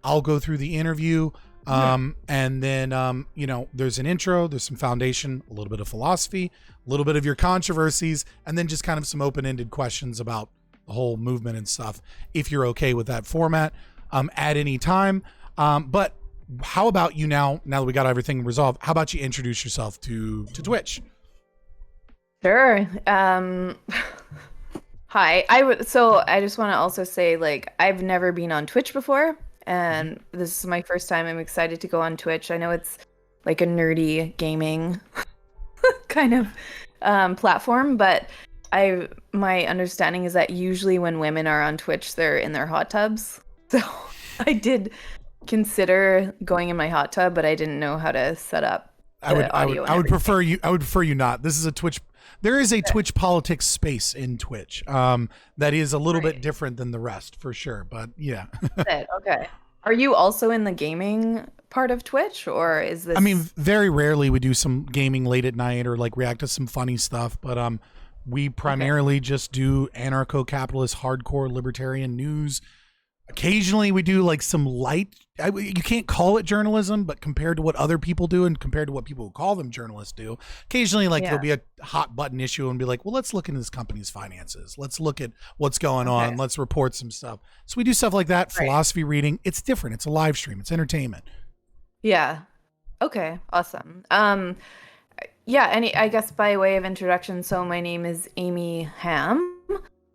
I'll go through the interview. And then, there's an intro, there's some foundation, a little bit of philosophy, a little bit of your controversies, and then just kind of some open-ended questions about the whole movement and stuff, if you're okay with that format, at any time. But how about you now that we got everything resolved, how about you introduce yourself to Twitch? Sure. Hi. So I just want to also say, like, I've never been on Twitch before, and this is my first time. I'm excited to go on Twitch. I know it's like a nerdy gaming kind of platform, but my understanding is that usually when women are on Twitch, they're in their hot tubs. So I did consider going in my hot tub, but I didn't know how to set up the I would prefer you not. This is a Twitch. There is a Twitch politics space in Twitch that is a little bit different than the rest, for sure. But yeah. Okay. Are you also in the gaming part of Twitch, or is this? I mean, very rarely we do some gaming late at night or like react to some funny stuff, but we primarily just do anarcho-capitalist, hardcore libertarian news. Occasionally we do like some light, you can't call it journalism, but compared to what other people do and compared to what people who call them journalists do, occasionally there'll be a hot button issue and be like, well, let's look into this company's finances. Let's look at what's going on. Let's report some stuff. So we do stuff like that. Philosophy reading. It's different. It's a live stream. It's entertainment. Yeah. Okay. Awesome. I guess by way of introduction, so my name is Eileen Hamm.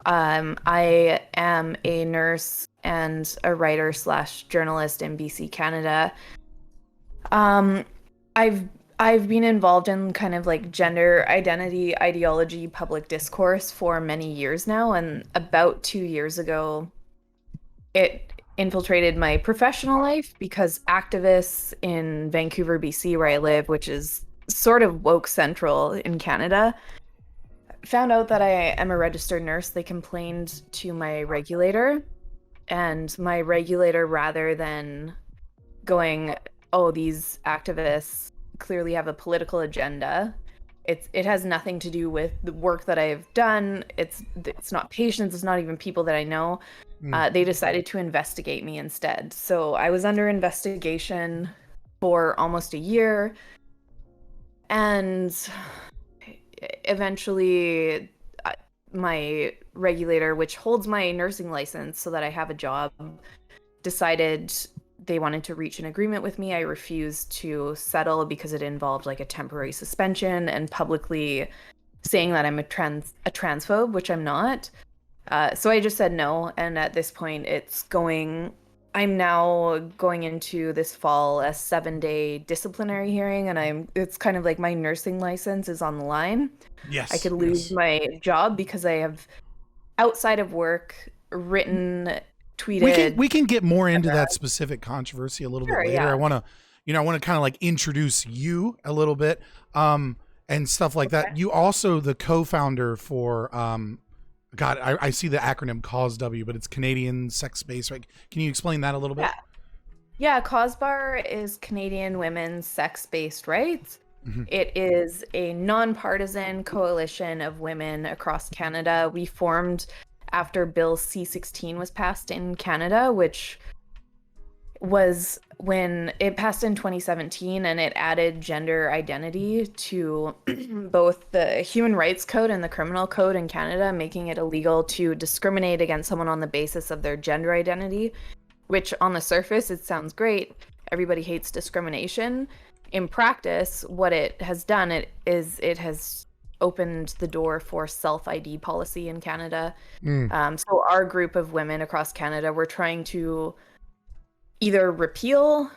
I am a nurse and a writer / journalist in BC, Canada. I've been involved in kind of like gender identity, ideology, public discourse for many years now, and about 2 years ago, it infiltrated my professional life because activists in Vancouver, BC, where I live, which is sort of woke central in Canada, found out that I am a registered nurse. They complained to my regulator, and my regulator, rather than going, oh, these activists clearly have a political agenda, it has nothing to do with the work that I've done. It's not patients. It's not even people that I know. They decided to investigate me instead. So I was under investigation for almost a year, and eventually my regulator, which holds my nursing license so that I have a job, decided they wanted to reach an agreement with me. I refused to settle because it involved like a temporary suspension and publicly saying that I'm a transphobe, which I'm not. So I just said no. And at this point I'm now going into this fall a 7-day disciplinary hearing, and it's kind of like my nursing license is on the line. Yes. I could lose my job because I have, outside of work, written, tweeted. We can get more into that specific controversy a little bit later. Yeah. I want to kind of like introduce you a little bit, and stuff like that. You also the co-founder for, I see the acronym CAWSW, but it's Canadian Sex Space, right? Can you explain that a little bit? Yeah, CAWSBAR is Canadian Women's Sex-Based Rights. Mm-hmm. It is a nonpartisan coalition of women across Canada. We formed after Bill C-16 was passed in Canada, which was when it passed in 2017, and it added gender identity to both the Human Rights Code and the Criminal Code in Canada, making it illegal to discriminate against someone on the basis of their gender identity, which on the surface, it sounds great. Everybody hates discrimination. In practice, what it has done it has opened the door for self-ID policy in Canada. So our group of women across Canada, we're trying to either repeal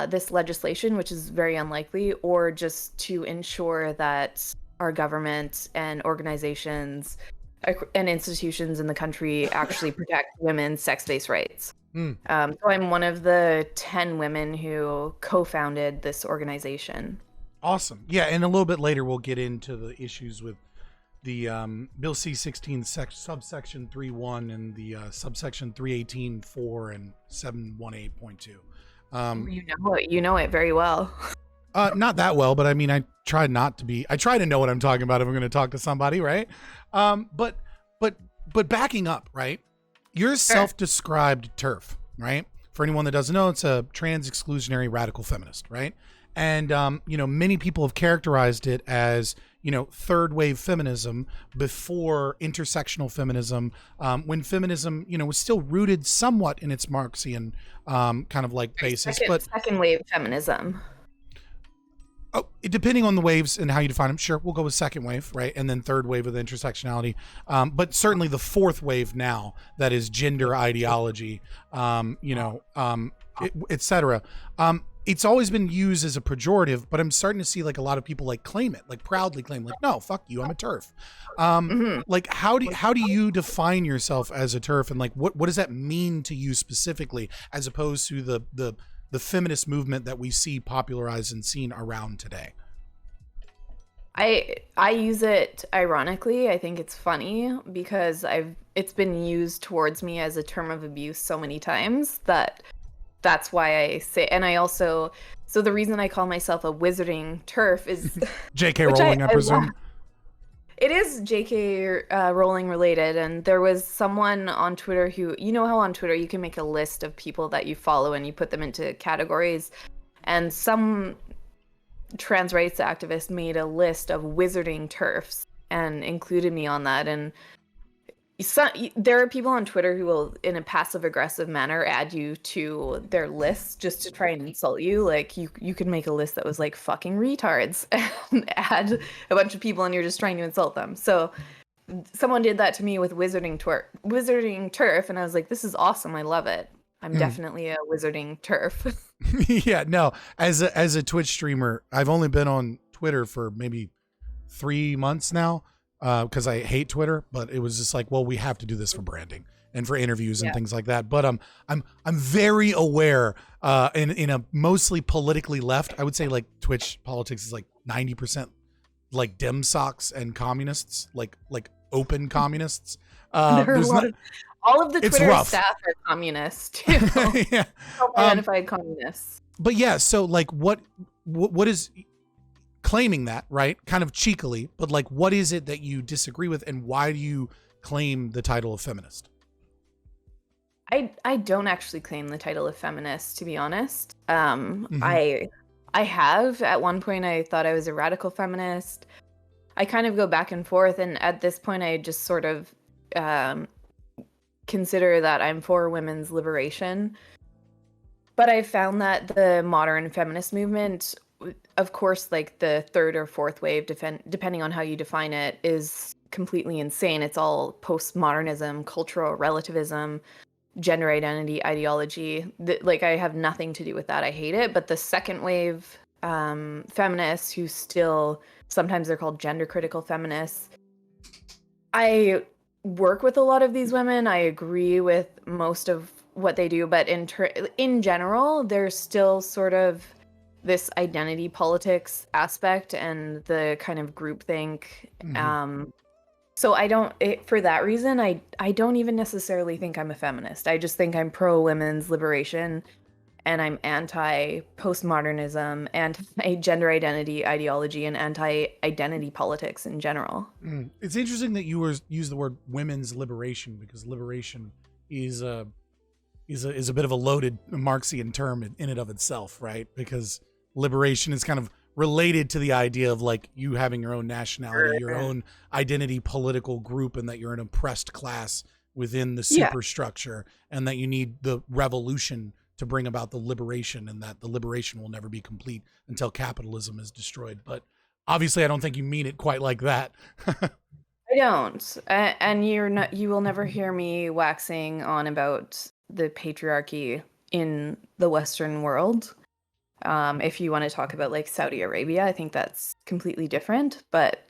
this legislation, which is very unlikely, or just to ensure that our government and organizations and institutions in the country actually protect women's sex-based rights. So I'm one of the 10 women who co-founded this organization. Awesome. Yeah, and a little bit later we'll get into the issues with the Bill C-16 subsection 3.1 and the subsection 318.4 and 718.2. You know it very well. Not that well, but I mean, I try to know what I'm talking about if I'm going to talk to somebody, right? But backing up, right? You're a self-described TERF, right? for anyone that doesn't know, it's a trans exclusionary radical feminist, right? And many people have characterized it as third wave feminism before intersectional feminism, when feminism was still rooted somewhat in its Marxian kind of like basis, but second wave feminism. Oh, depending on the waves and how you define them, sure, we'll go with second wave, right? And then third wave of the intersectionality. But certainly the fourth wave now, that is gender ideology, et cetera. It's always been used as a pejorative, but I'm starting to see like a lot of people like claim it, like proudly claim, like, no, fuck you, I'm a TERF. Like, how do you define yourself as a TERF, and like what does that mean to you specifically, as opposed to the feminist movement that we see popularized and seen around today? I use it ironically. I think it's funny because it's been used towards me as a term of abuse so many times that's why I say. And I also, so the reason I call myself a wizarding TERF is J.K. Rowling, I presume. It is J.K. Rowling related, and there was someone on Twitter who, how on Twitter you can make a list of people that you follow and you put them into categories, and some trans rights activist made a list of wizarding TERFs and included me on that. And there are people on Twitter who will, in a passive aggressive manner, add you to their list just to try and insult you. Like you could make a list that was like fucking retards and add a bunch of people and you're just trying to insult them. So someone did that to me with wizarding TERF, and I was like, this is awesome. I love it. I'm definitely a wizarding TERF. Yeah, no, as a Twitch streamer, I've only been on Twitter for maybe 3 months now. Because I hate Twitter, but it was just like, well, we have to do this for branding and for interviews and things like that. But I'm very aware in a mostly politically left, I would say like Twitch politics is like 90% like Dem socks and communists, like open communists. All of the Twitter staff are communists too. Yeah. Self-identified communists. But yeah, so like what is claiming that, right? Kind of cheekily, but like, what is it that you disagree with, and why do you claim the title of feminist? I don't actually claim the title of feminist, to be honest. I have at one point I thought I was a radical feminist. I kind of go back and forth, and at this point I just sort of consider that I'm for women's liberation. But I found that the modern feminist movement, of course, like the third or fourth wave, depending on how you define it, is completely insane. It's all postmodernism, cultural relativism, gender identity ideology. Like, I have nothing to do with that. I hate it. But the second wave feminists, who still, sometimes they're called gender critical feminists, I work with a lot of these women. I agree with most of what they do, but in general, there's still sort of this identity politics aspect and the kind of groupthink. So for that reason, I don't even necessarily think I'm a feminist. I just think I'm pro women's liberation, and I'm anti postmodernism, anti-gender identity ideology, and anti-identity politics in general. It's interesting that you use the word women's liberation, because liberation is a bit of a loaded Marxian term in and of itself, right? Because liberation is kind of related to the idea of like you having your own nationality, your own identity political group, and that you're an oppressed class within the superstructure, and that you need the revolution to bring about the liberation, and that the liberation will never be complete until capitalism is destroyed. But obviously I don't think you mean it quite like that. I don't. And you will never hear me waxing on about the patriarchy in the Western world. If you want to talk about like Saudi Arabia, I think that's completely different, but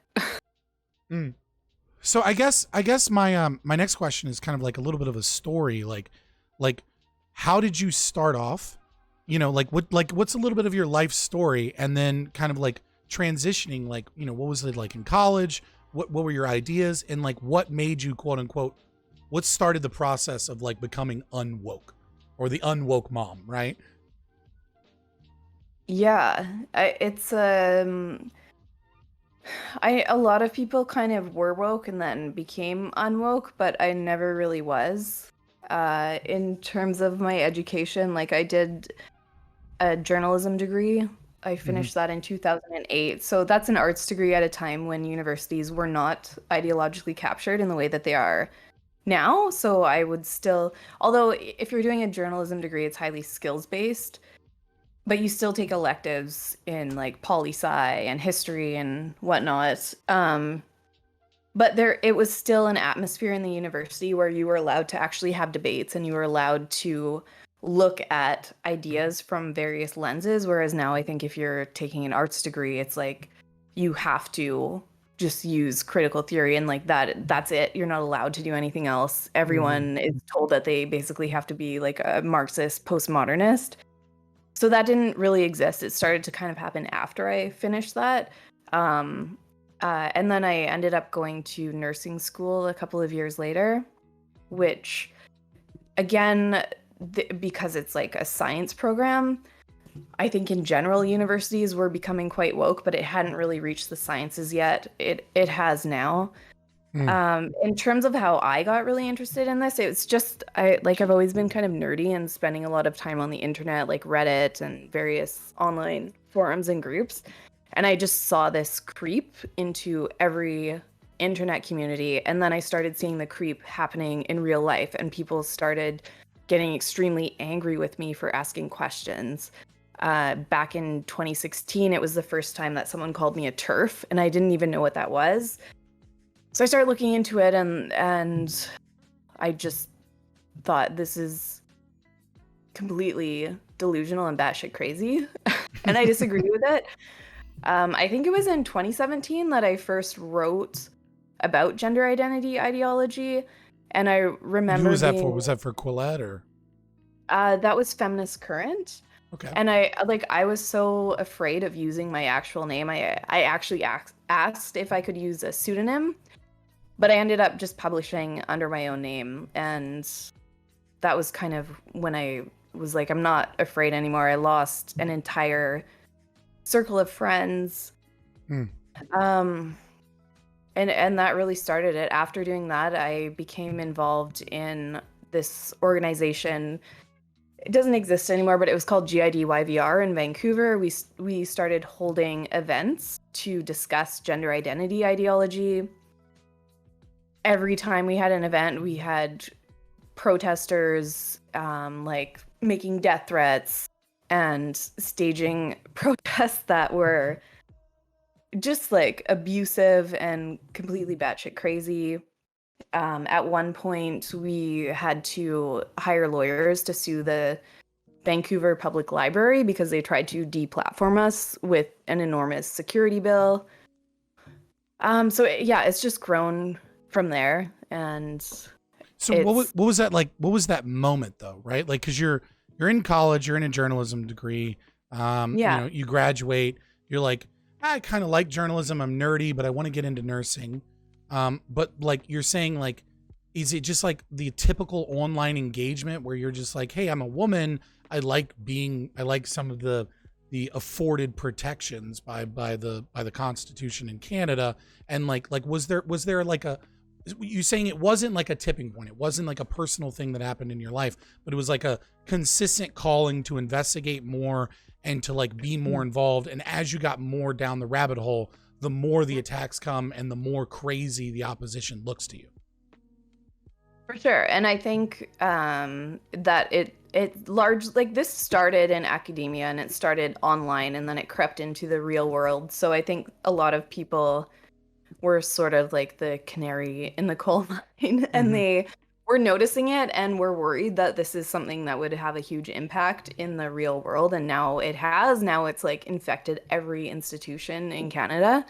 So I guess my next question is kind of like a little bit of a story, like how did you start off? What's a little bit of your life story, and then kind of like transitioning, like, what was it like in college? What were your ideas, and like what made you, quote unquote, what started the process of like becoming unwoke, or the unwoke mom, right? Yeah, a lot of people kind of were woke and then became unwoke, but I never really was. In terms of my education, like I did a journalism degree. I finished that in 2008. So that's an arts degree at a time when universities were not ideologically captured in the way that they are now. So I would still, although if you're doing a journalism degree, it's highly skills based, but you still take electives in like poli-sci and history and whatnot. But it was still an atmosphere in the university where you were allowed to actually have debates and you were allowed to look at ideas from various lenses. Whereas now I think if you're taking an arts degree, it's like you have to just use critical theory and like that's it. You're not allowed to do anything else. Everyone is told that they basically have to be like a Marxist postmodernist. So that didn't really exist. It started to kind of happen after I finished that. And then I ended up going to nursing school a couple of years later, which, again, because it's like a science program, I think in general universities were becoming quite woke, but it hadn't really reached the sciences yet. It has now. In terms of how I got really interested in this, it's just I've always been kind of nerdy and spending a lot of time on the internet, like Reddit and various online forums and groups. And I just saw this creep into every internet community. And then I started seeing the creep happening in real life, and people started getting extremely angry with me for asking questions. Back in 2016, it was the first time that someone called me a TERF, and I didn't even know what that was. So I started looking into it, and I just thought, this is completely delusional and batshit crazy. And I disagree with it. I think it was in 2017 that I first wrote about gender identity ideology, and I remember. Who was that for? Was that for Quillette or? That was Feminist Current. Okay. And I was so afraid of using my actual name. I actually asked if I could use a pseudonym, but I ended up just publishing under my own name, and that was kind of when I was like, I'm not afraid anymore. I lost an entire circle of friends. And that really started it. After doing that, I became involved in this organization. It doesn't exist anymore, but it was called GIDYVR in Vancouver. We started holding events to discuss gender identity ideology. Every time we had an event, we had protesters like making death threats and staging protests that were just like abusive and completely batshit crazy. At one point, we had to hire lawyers to sue the Vancouver Public Library because they tried to deplatform us with an enormous security bill. It's just grown from there. And so what was that like? What was that moment though? Right? Like, cause you're in college, you're in a journalism degree. You graduate, you're like, I kind of like journalism. I'm nerdy, but I want to get into nursing. But like you're saying, like, is it just like the typical online engagement where you're just like, hey, I'm a woman. I like some of the afforded protections by the Constitution in Canada. And like, was there like you saying it wasn't like a tipping point. It wasn't like a personal thing that happened in your life, but it was like a consistent calling to investigate more and to like be more involved. And as you got more down the rabbit hole, the more the attacks come and the more crazy the opposition looks to you. For sure. And I think that it large, like this started in academia and it started online and then it crept into the real world. So I think a lot of people were sort of like the canary in the coal mine and they were noticing it and were worried that this is something that would have a huge impact in the real world. And now it has. Now it's like infected every institution in Canada.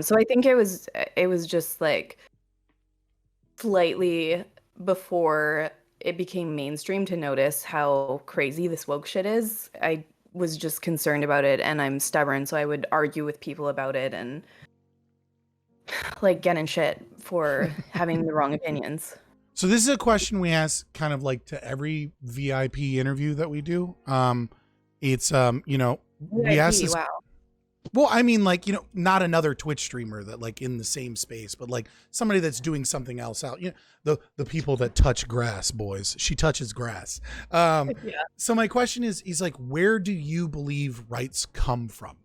So I think it was just like slightly before it became mainstream to notice how crazy this woke shit is. I was just concerned about it and I'm stubborn. So I would argue with people about it and like get in shit for having the wrong opinions. So this is a question we ask kind of like to every VIP interview that we do. It's we ask this. Wow. Well, I mean, like, you know, not another Twitch streamer that like in the same space, but like somebody that's doing something else out. You know, the people that touch grass, boys. She touches grass. Yeah. So my question is like, where do you believe rights come from?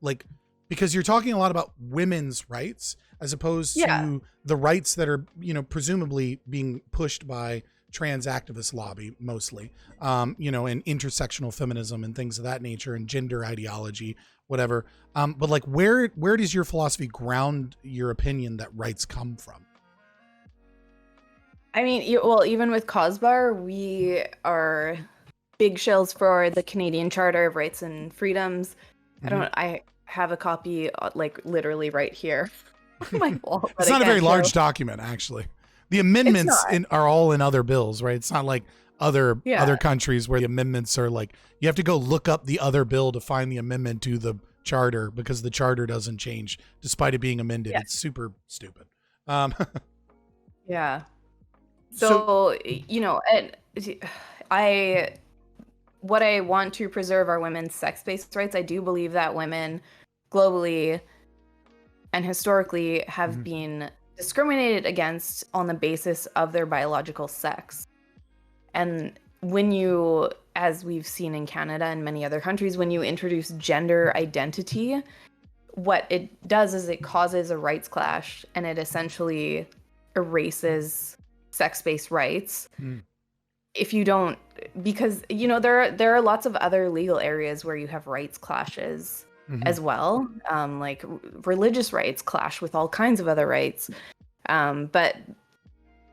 Like, because you're talking a lot about women's rights as opposed to the rights that are, you know, presumably being pushed by trans activist lobby mostly, you know, and intersectional feminism and things of that nature and gender ideology, whatever. But like, where does your philosophy ground your opinion that rights come from? I mean, well, even with CAWSBAR, we are big shills for the Canadian Charter of Rights and Freedoms. I have a copy, like, literally right here. on my wall, It's not a very large document, actually. The amendments are all in other bills, right? It's not like other countries where the amendments are like, you have to go look up the other bill to find the amendment to the charter because the charter doesn't change despite it being amended. It's super stupid. Yeah. So, you know, what I want to preserve are women's sex-based rights. I do believe that women globally and historically have been discriminated against on the basis of their biological sex. And when you, as we've seen in Canada and many other countries, when you introduce gender identity, what it does is it causes a rights clash, and it essentially erases sex-based rights. If you don't, because, you know, there are lots of other legal areas where you have rights clashes as well. Like religious rights clash with all kinds of other rights. But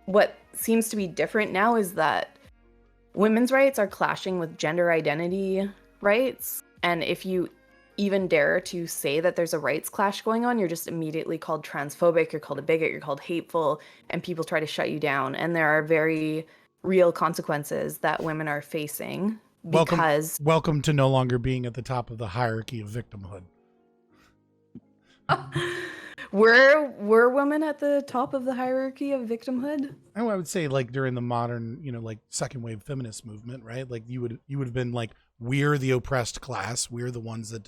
what seems to be different now is that women's rights are clashing with gender identity rights. And if you even dare to say that there's a rights clash going on, you're just immediately called transphobic, you're called a bigot, you're called hateful, and people try to shut you down. And there are very real consequences that women are facing because... Welcome to no longer being at the top of the hierarchy of victimhood. Were women at the top of the hierarchy of victimhood? I would say, like, during the modern, you know, like second wave feminist movement, right? Like you would have been like, we're the oppressed class, we're the ones that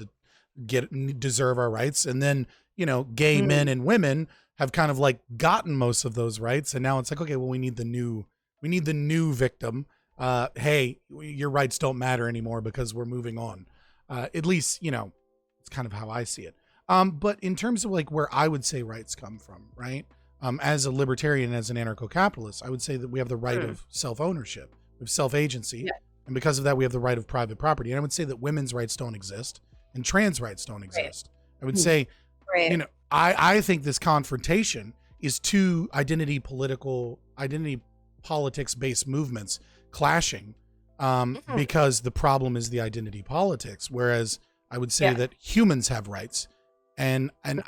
deserve our rights, and then, you know, gay men and women have kind of like gotten most of those rights, and now it's like, okay, well, we need the new victim. Hey, your rights don't matter anymore because we're moving on. At least, you know, it's kind of how I see it. But in terms of like where I would say rights come from, right? As a libertarian, as an anarcho-capitalist, I would say that we have the right of self-ownership, of self-agency. Yeah. And because of that, we have the right of private property. And I would say that women's rights don't exist and trans rights don't exist. Right. I would say, you know, I think this confrontation is two identity politics-based movements clashing because the problem is the identity politics. Whereas I would say that humans have rights. And I'm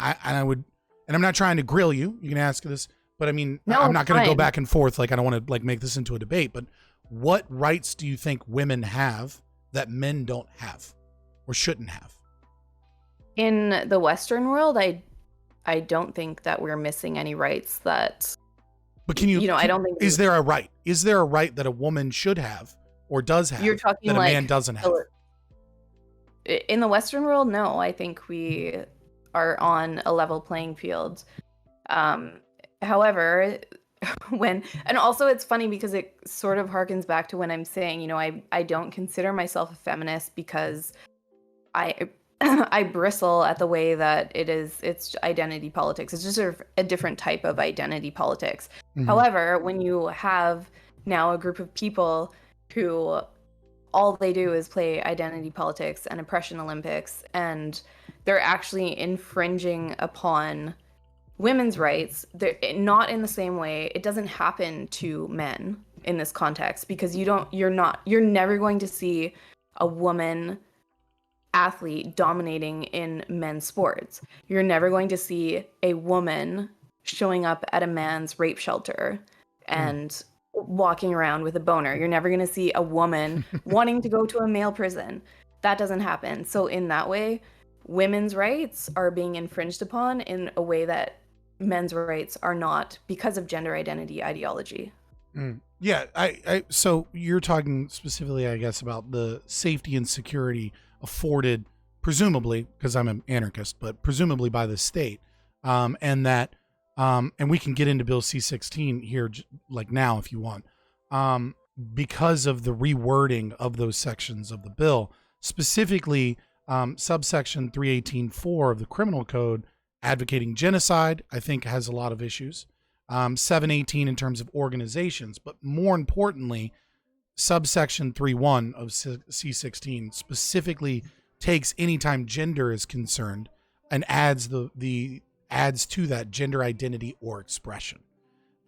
not trying to grill you. You can ask this, but I mean, no, I'm not going to go back and forth. Like, I don't want to like make this into a debate, but what rights do you think women have that men don't have or shouldn't have? In the Western world, I don't think that we're missing any rights that. But I don't think. Is there a right? Is there a right that a woman should have or does have you're talking that a like man doesn't have? In the Western world, no. I think we are on a level playing field. However, and also it's funny because it sort of harkens back to when I'm saying, you know, I don't consider myself a feminist because I bristle at the way that it's identity politics. It's just sort of a different type of identity politics. However, when you have now a group of people who all they do is play identity politics and oppression Olympics, and they're actually infringing upon women's rights, they're not in the same way. It doesn't happen to men in this context because you're never going to see a woman athlete dominating in men's sports. You're never going to see a woman showing up at a man's rape shelter and walking around with a boner. You're never going to see a woman wanting to go to a male prison. That doesn't happen. So in that way, women's rights are being infringed upon in a way that men's rights are not because of gender identity ideology. Yeah, so you're talking specifically, I guess, about the safety and security afforded presumably, because I'm an anarchist, but presumably by the state, and that, and we can get into Bill C-16 here, like now, if you want, because of the rewording of those sections of the bill, specifically subsection 318.4 of the Criminal Code, advocating genocide, I think has a lot of issues. 718 in terms of organizations, but more importantly, subsection 3.1 of C-16 specifically takes anytime gender is concerned and adds adds to that gender identity or expression.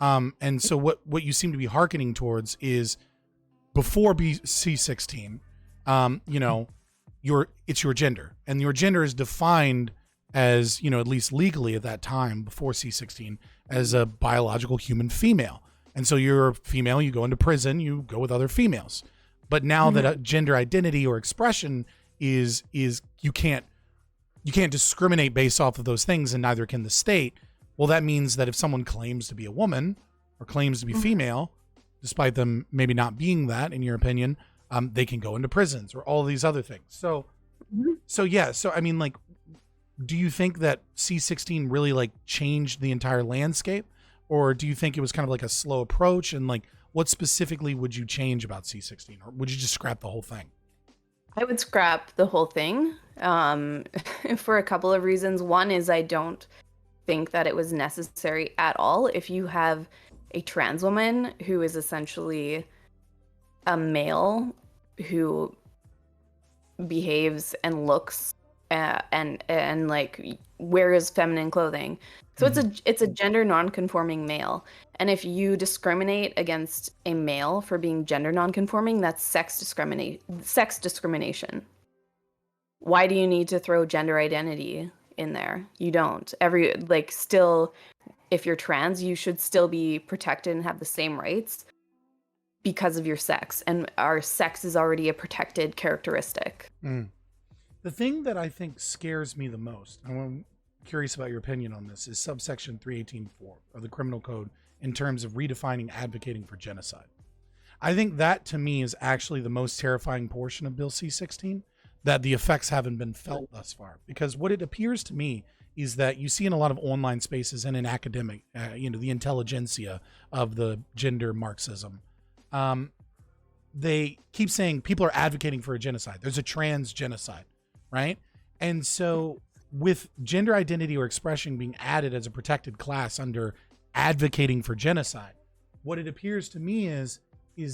And so what you seem to be hearkening towards is before C-16, it's your gender, and your gender is defined as, at least legally at that time before C-16, as a biological human female. And so you're a female, you go into prison, you go with other females. But now that a gender identity or expression is you can't discriminate based off of those things, and neither can the state. Well, that means that if someone claims to be a woman or claims to be female, despite them maybe not being that, in your opinion, they can go into prisons or all these other things. So I mean, like, do you think that C-16 really like changed the entire landscape, or do you think it was kind of like a slow approach? And like, what specifically would you change about C-16, or would you just scrap the whole thing? I would scrap the whole thing for a couple of reasons. One is I don't think that it was necessary at all. If you have a trans woman who is essentially a male who behaves and looks and like wears feminine clothing, so it's a gender non-conforming male, and if you discriminate against a male for being gender non-conforming, that's sex discrimination. Why do you need to throw gender identity in there? You don't. Still, if you're trans, you should still be protected and have the same rights because of your sex, and our sex is already a protected characteristic. The thing that I think scares me the most, I'm curious about your opinion on this, is subsection 318.4 of the Criminal Code in terms of redefining advocating for genocide. I think that, to me, is actually the most terrifying portion of Bill C-16, that the effects haven't been felt thus far. Because what it appears to me is that you see in a lot of online spaces and in academic, the intelligentsia of the gender Marxism, they keep saying people are advocating for a genocide. There's a trans genocide, right? And so with gender identity or expression being added as a protected class under advocating for genocide, what it appears to me is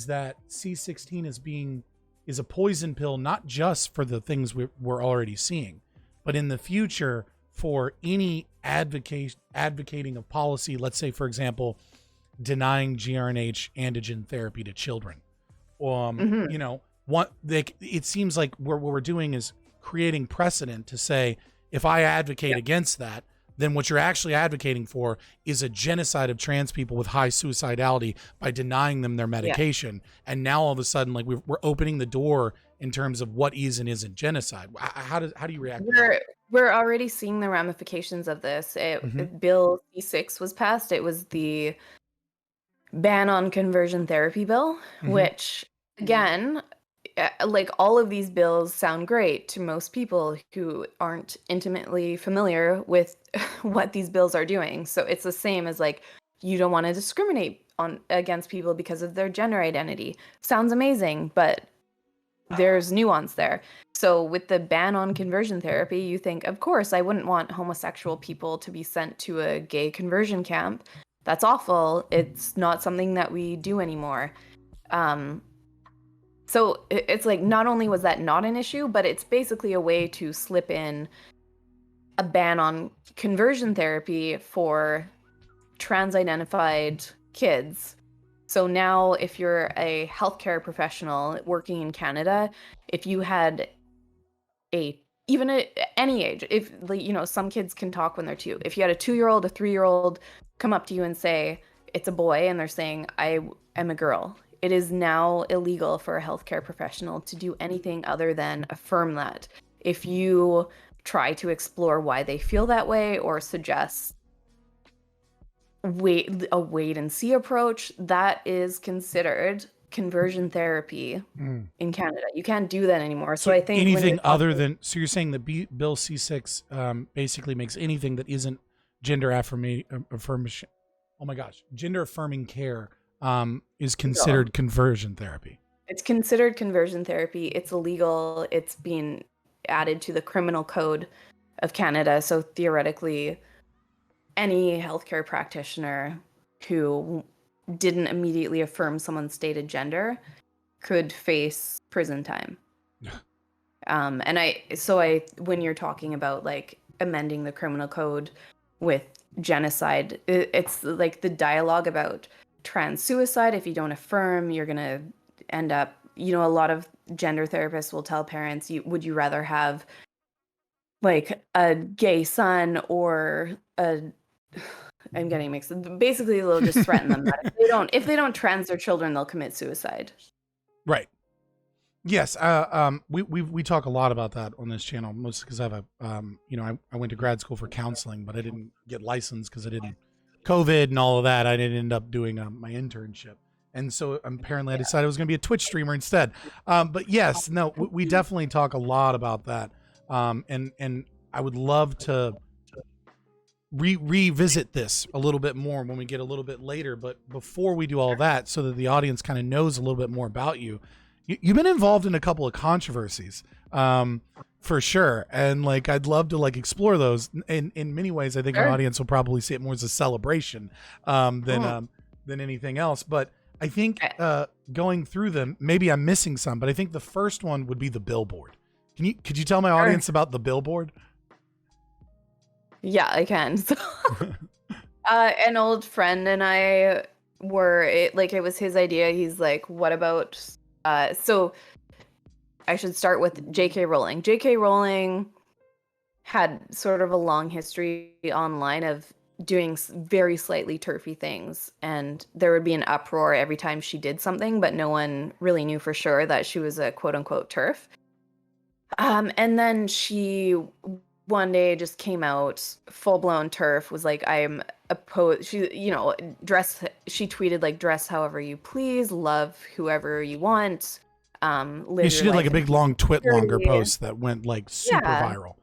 that C-16 is a poison pill, not just for the things we're already seeing, but in the future for any advocating of policy. Let's say, for example, denying GRNH antigen therapy to children. It seems like what we're doing is creating precedent to say, if I advocate against that, then what you're actually advocating for is a genocide of trans people with high suicidality by denying them their medication. And now all of a sudden, like, we're opening the door in terms of what is and isn't genocide. How do you react to that? We're already seeing the ramifications of this. Bill C-6 was passed. It was the ban on conversion therapy bill, which, again, like, all of these bills sound great to most people who aren't intimately familiar with what these bills are doing. So it's the same as, like, you don't want to discriminate against people because of their gender identity. Sounds amazing, but there's nuance there. So with the ban on conversion therapy, you think, of course, I wouldn't want homosexual people to be sent to a gay conversion camp. That's awful. It's not something that we do anymore. So it's like, not only was that not an issue, but it's basically a way to slip in a ban on conversion therapy for trans-identified kids. So now if you're a healthcare professional working in Canada, if you had any age, if, some kids can talk when they're 2. If you had a 2-year-old, a 3-year-old come up to you and say, it's a boy, and they're saying, I am a girl, it is now illegal for a healthcare professional to do anything other than affirm that. If you try to explore why they feel that way or suggest a wait and see approach, that is considered conversion therapy in Canada. You can't do that anymore. So I think anything other than, so you're saying that Bill C6 basically makes anything that isn't gender affirmation. Oh my gosh, gender affirming care is considered conversion therapy. It's considered conversion therapy. It's illegal. It's being added to the criminal code of Canada. So theoretically, any healthcare practitioner who didn't immediately affirm someone's stated gender could face prison time. When you're talking about like amending the criminal code with genocide, it's like the dialogue about trans suicide. If you don't affirm, you're gonna end up, a lot of gender therapists will tell parents, would you rather have like a gay son or I'm getting mixed. Basically, they'll just threaten them that if they don't trans their children, they'll commit suicide. Right. Yes. We talk a lot about that on this channel, mostly because I have I went to grad school for counseling, but I didn't get licensed because I didn't COVID and all of that. I didn't end up doing my internship. And so apparently I decided I was going to be a Twitch streamer instead. But yes, no, we definitely talk a lot about that. And I would love to revisit this a little bit more when we get a little bit later. But before we do all that, so that the audience kind of knows a little bit more about you, you've been involved in a couple of controversies, for sure. And like, I'd love to like explore those in many ways. I think our audience will probably see it more as a celebration, than anything else. But I think, going through them, maybe I'm missing some, but I think the first one would be the billboard. Could you tell my audience about the billboard? Yeah, I can. So, an old friend and I it was his idea. He's like, what about, so I should start with J.K. Rowling. J.K. Rowling had sort of a long history online of doing very slightly turfy things, and there would be an uproar every time she did something, but no one really knew for sure that she was a quote unquote turf. And then she one day just came out full blown turf, was like, I'm opposed. She, she tweeted like, dress however you please, love whoever you want. She did like a big long Twitlonger post that went like super viral.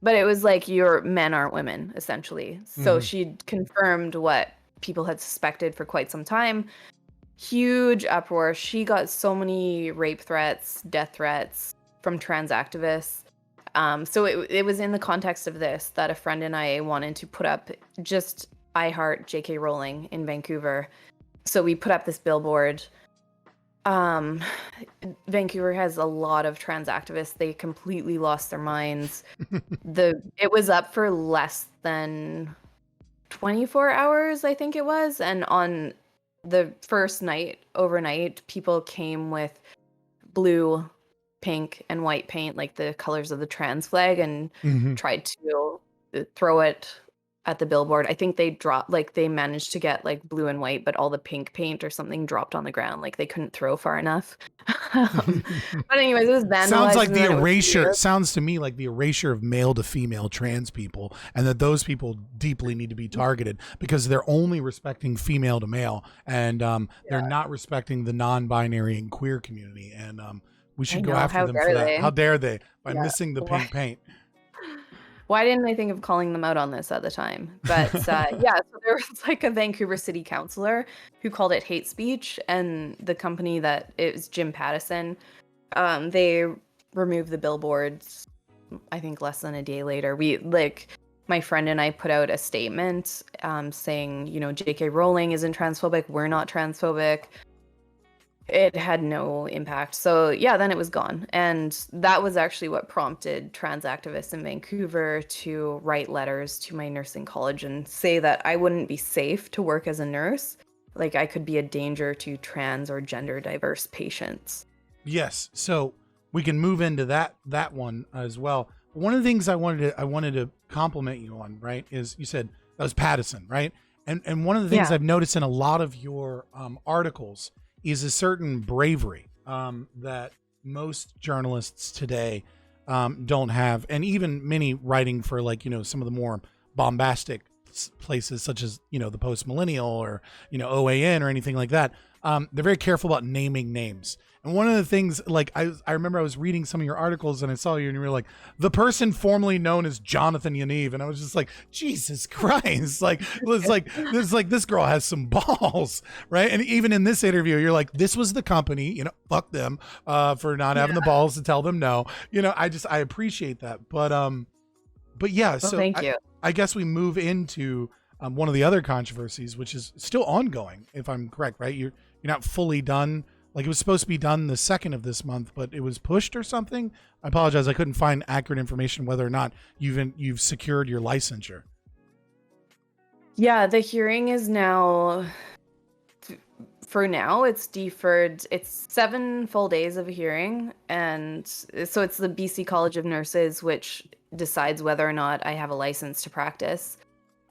But it was like, your men aren't women, essentially. So she confirmed what people had suspected for quite some time. Huge uproar. She got so many rape threats, death threats from trans activists. So it was in the context of this that a friend and I wanted to put up just I Heart J.K. Rowling in Vancouver. So we put up this billboard. Vancouver has a lot of trans activists. They completely lost their minds. It was up for less than 24 hours, I think it was. And on the first night, overnight, people came with blue, pink, and white paint, like the colors of the trans flag, and tried to throw it at the billboard. I think they managed to get like blue and white, but all the pink paint or something dropped on the ground. Like they couldn't throw far enough. But anyways, it was vandalized. Sounds like the erasure. Sounds to me like the erasure of male to female trans people, and that those people deeply need to be targeted because they're only respecting female to male, and they're not respecting the non-binary and queer community. And we should go after them for that. How dare they? By missing the pink paint. Why didn't I think of calling them out on this at the time? But so there was like a Vancouver city councillor who called it hate speech, and the company that it was Jim Pattison, they removed the billboards, I think less than a day later. My friend and I put out a statement saying, J.K. Rowling isn't transphobic, we're not transphobic. It had no impact. So then it was gone. And that was actually what prompted trans activists in Vancouver to write letters to my nursing college and say that I wouldn't be safe to work as a nurse. Like I could be a danger to trans or gender diverse patients. Yes. So we can move into that one as well. One of the things I wanted to compliment you on, right, is you said that was Pattison, right? And one of the things I've noticed in a lot of your articles is a certain bravery that most journalists today don't have, and even many writing for some of the more bombastic places such as, the Post Millennial or, OAN or anything like that, they're very careful about naming names. And one of the things, like, I remember I was reading some of your articles and I saw you and you were like, the person formerly known as Jonathan Yaniv. And I was just like, Jesus Christ. Like, it's like this girl has some balls, right? And even in this interview, you're like, this was the company, fuck them for not having the balls to tell them no. I appreciate that. But yeah, Well, so thank you. I guess we move into one of the other controversies, which is still ongoing, if I'm correct, right? You're not fully done. Like, it was supposed to be done the 2nd of this month, but it was pushed or something. I apologize. I couldn't find accurate information whether or not you've secured your licensure. Yeah, the hearing is now, for now, it's deferred. It's 7 full days of a hearing. And so it's the BC College of Nurses, which decides whether or not I have a license to practice.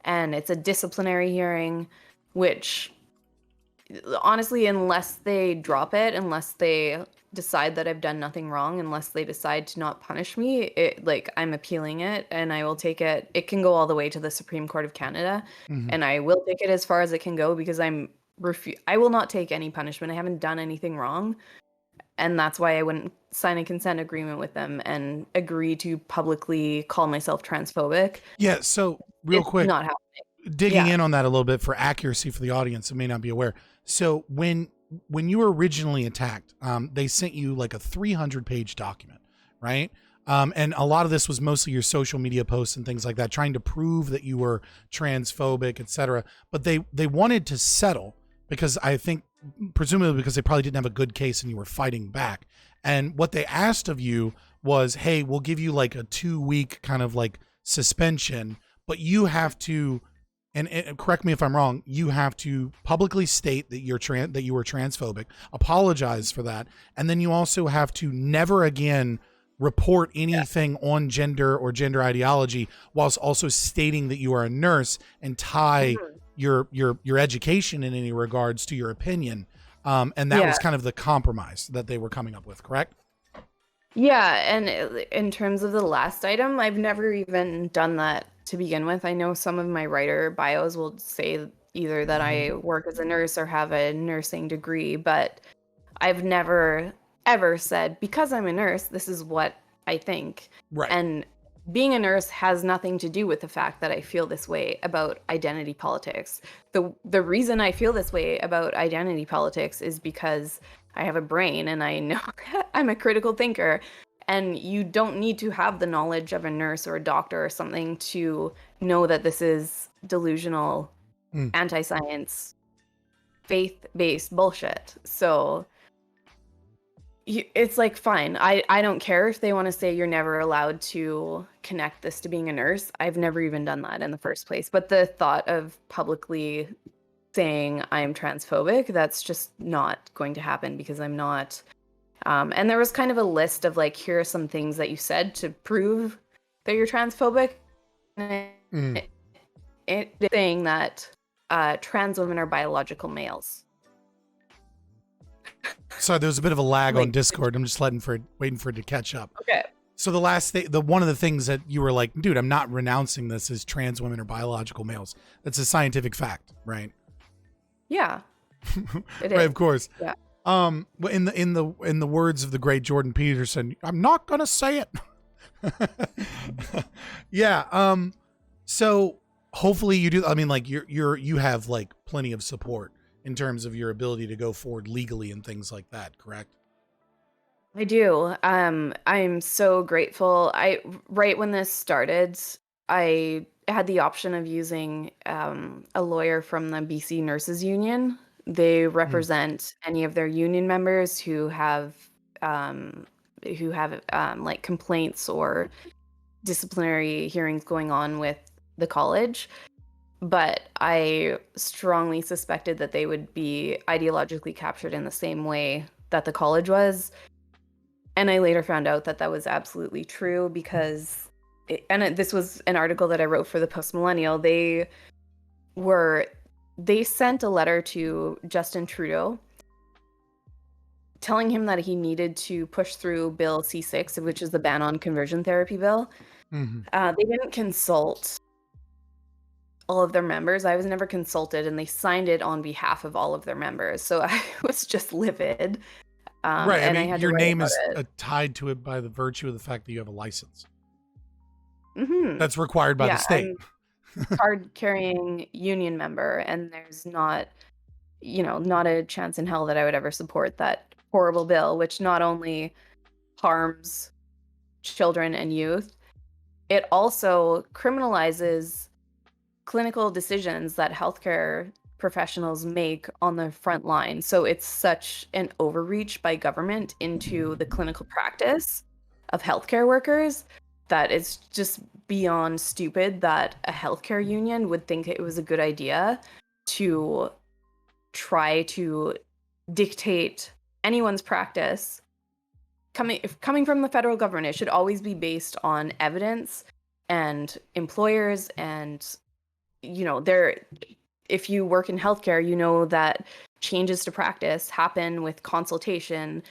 And it's a disciplinary hearing, which honestly, unless they drop it, unless they decide that I've done nothing wrong, unless they decide to not punish me, I'm appealing it and I will take it. It can go all the way to the Supreme Court of Canada, and I will take it as far as it can go because I will not take any punishment. I haven't done anything wrong. And that's why I wouldn't sign a consent agreement with them and agree to publicly call myself transphobic. Yeah. So real quick, not happening. Digging in on that a little bit for accuracy for the audience that may not be aware. So when you were originally attacked, they sent you like a 300-page document, right? And a lot of this was mostly your social media posts and things like that, trying to prove that you were transphobic, etc. But they wanted to settle because I think, presumably because they probably didn't have a good case and you were fighting back. And what they asked of you was, hey, we'll give you like a 2-week kind of like suspension, but you have to, and correct me if I'm wrong, you have to publicly state that that you were transphobic, apologize for that, and then you also have to never again report anything on gender or gender ideology, whilst also stating that you are a nurse and tie your education in any regards to your opinion. And that was kind of the compromise that they were coming up with, correct? Yeah, and in terms of the last item, I've never even done that to begin with. I know some of my writer bios will say either that I work as a nurse or have a nursing degree, but I've never ever said, because I'm a nurse, this is what I think. Right. And being a nurse has nothing to do with the fact that I feel this way about identity politics. The reason I feel this way about identity politics is because I have a brain and I know I'm a critical thinker. And you don't need to have the knowledge of a nurse or a doctor or something to know that this is delusional, anti-science, faith-based bullshit. So it's like, fine. I don't care if they want to say you're never allowed to connect this to being a nurse. I've never even done that in the first place. But the thought of publicly saying I'm transphobic, that's just not going to happen because I'm not. And there was kind of a list of like, here are some things that you said to prove that you're transphobic. It saying that trans women are biological males. Sorry, there was a bit of a lag on Discord. I'm just waiting for it to catch up. Okay. So one of the things that you were like, dude, I'm not renouncing this as trans women or biological males. That's a scientific fact, right? Yeah. It right, is. of course. Yeah. In the words of the great Jordan Peterson, I'm not gonna say it. Yeah. So hopefully you do. I mean, like you have like plenty of support in terms of your ability to go forward legally and things like that, correct? I do. I'm so grateful. Right when this started, I had the option of using a lawyer from the BC Nurses Union. They represent any of their union members who have like complaints or disciplinary hearings going on with the college. But I strongly suspected that they would be ideologically captured in the same way that the college was. And I later found out that that was absolutely true because, this was an article that I wrote for the Post Millennial. They sent a letter to Justin Trudeau telling him that he needed to push through Bill C6, which is the ban on conversion therapy bill. They didn't consult all of their members. I was never consulted, and they signed it on behalf of all of their members. So I was just livid. Right. And I I mean, had to your write name about is it. tied to it by the virtue of the fact that you have a license. Mm-hmm. That's required by the state. I'm card-carrying union member, and there's not a chance in hell that I would ever support that horrible bill, which not only harms children and youth, it also criminalizes clinical decisions that healthcare professionals make on the front line. So it's such an overreach by government into the clinical practice of healthcare workers that it's just beyond stupid that a healthcare union would think it was a good idea to try to dictate anyone's practice coming from the federal government. It should always be based on evidence, and employers and if you work in healthcare, you know that changes to practice happen with consultation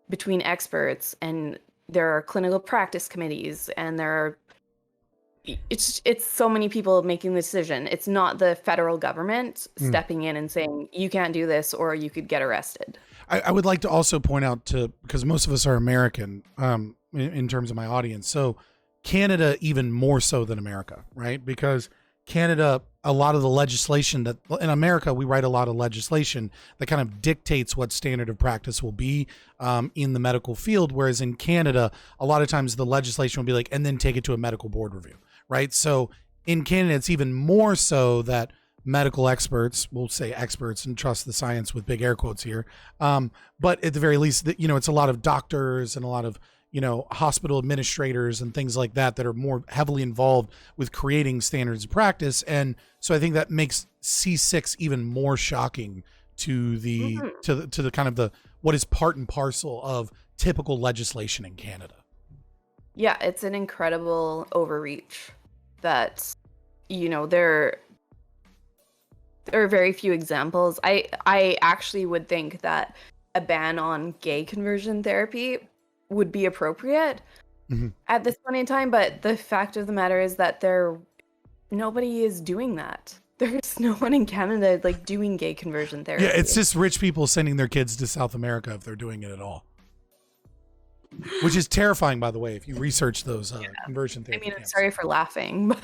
between experts, and there are clinical practice committees, and it's so many people making the decision. It's not the federal government stepping in and saying you can't do this or you could get arrested. I would like to also point out because most of us are American in terms of my audience. So Canada even more so than America, right? Because Canada, a lot of the legislation that in America, we write a lot of legislation that kind of dictates what standard of practice will be in the medical field. Whereas in Canada, a lot of times the legislation will be like, and then take it to a medical board review, right? So in Canada, it's even more so that medical experts, we'll say experts and trust the science with big air quotes here. But at the very least, it's a lot of doctors and a lot of hospital administrators and things like that are more heavily involved with creating standards of practice. And so I think that makes C6 even more shocking to the to the kind of the what is part and parcel of typical legislation in Canada. Yeah, it's an incredible overreach that there are very few examples. I actually would think that a ban on gay conversion therapy would be appropriate at this point in time, but the fact of the matter is that nobody is doing that. There's no one in Canada doing gay conversion therapy. Yeah, it's just rich people sending their kids to South America if they're doing it at all. Which is terrifying, by the way, if you research those conversion therapy. I mean, I'm camps. sorry for laughing, but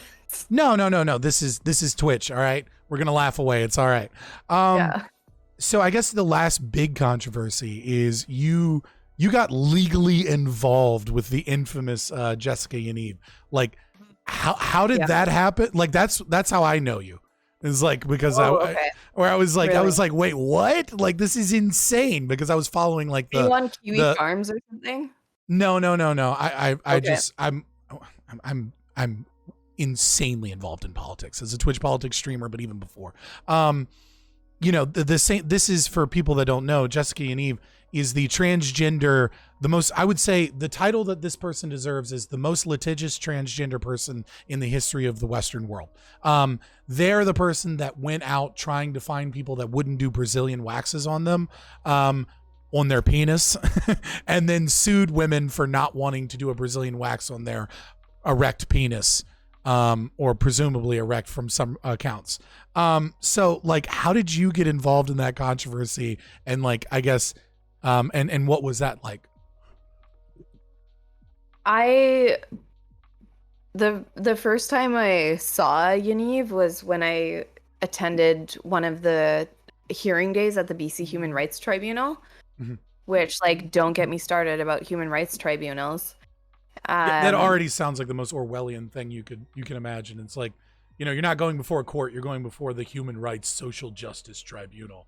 No. This is Twitch, all right? We're gonna laugh away. It's all right. yeah. So I guess the last big controversy is you got legally involved with the infamous Jessica Yaniv. Like, how did that happen? Like, that's how I know you. It's like because I was like, really? I was like, wait, what? Like, this is insane because I was following like Are you on Kiwi Farms or something? No. I just I'm insanely involved in politics as a Twitch politics streamer, but even before. This is for people that don't know. Jessica Yaniv is the transgender, I would say the title that this person deserves is the most litigious transgender person in the history of the Western world. They're the person that went out trying to find people that wouldn't do Brazilian waxes on them, on their penis, and then sued women for not wanting to do a Brazilian wax on their erect penis, or presumably erect from some accounts. So like, how did you get involved in that controversy? And like, I guess, and what was that like? The first time I saw Yaniv was when I attended one of the hearing days at the BC Human Rights Tribunal, which, like, don't get me started about human rights tribunals. That already sounds like the most Orwellian thing you can imagine. It's like, you're not going before a court, you're going before the Human Rights Social Justice Tribunal.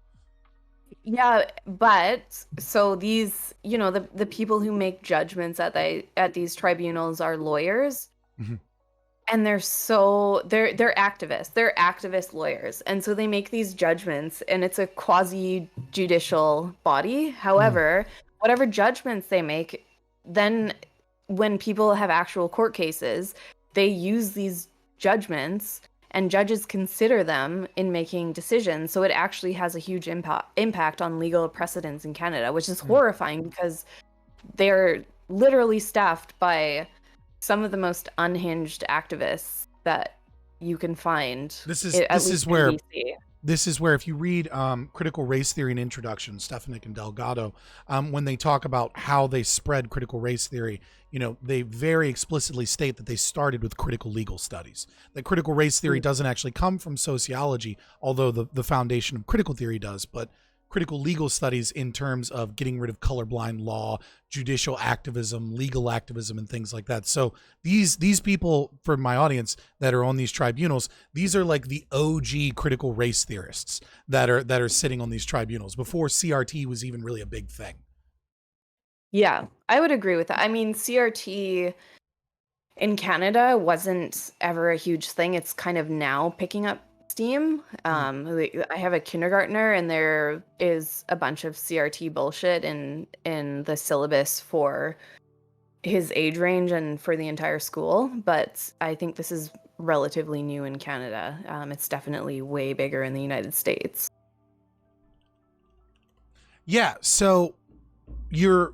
Yeah, but so these, the people who make judgments at these tribunals are lawyers, and they're activists. They're activist lawyers, and so they make these judgments, and it's a quasi-judicial body. However, whatever judgments they make, then when people have actual court cases, they use these judgments, and judges consider them in making decisions. So it actually has a huge impact on legal precedents in Canada, which is horrifying because they're literally staffed by some of the most unhinged activists that you can find This is it, at this least is in where BC. this is where if you read Critical Race Theory and Introduction, Stefanik and Delgado, when they talk about how they spread critical race theory, they very explicitly state that they started with critical legal studies. That critical race theory doesn't actually come from sociology, although the foundation of critical theory does, but critical legal studies in terms of getting rid of colorblind law, judicial activism, legal activism, and things like that. So these people, for my audience that are on these tribunals, these are like the OG critical race theorists that are sitting on these tribunals before CRT was even really a big thing. Yeah, I would agree with that. I mean, CRT in Canada wasn't ever a huge thing. It's kind of now picking up steam. I have a kindergartner, and there is a bunch of CRT bullshit in the syllabus for his age range and for the entire school. But I think this is relatively new in Canada. It's definitely way bigger in the United States. Yeah. So you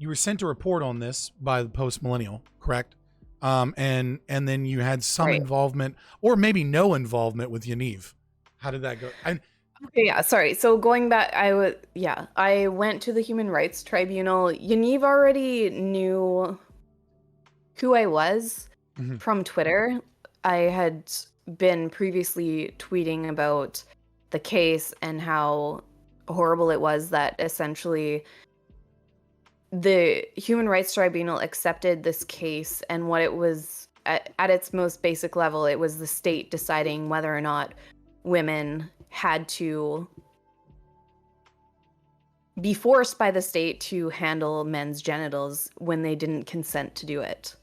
were sent a report on this by the Post Millennial, correct? And then you had some Right. involvement, or maybe no involvement, with Yaniv. How did that go? Okay, yeah, sorry. So going back, I went to the Human Rights Tribunal. Yaniv already knew who I was from Twitter. I had been previously tweeting about the case and how horrible it was that essentially the Human Rights Tribunal accepted this case, and what it was at its most basic level, it was the state deciding whether or not women had to be forced by the state to handle men's genitals when they didn't consent to do it.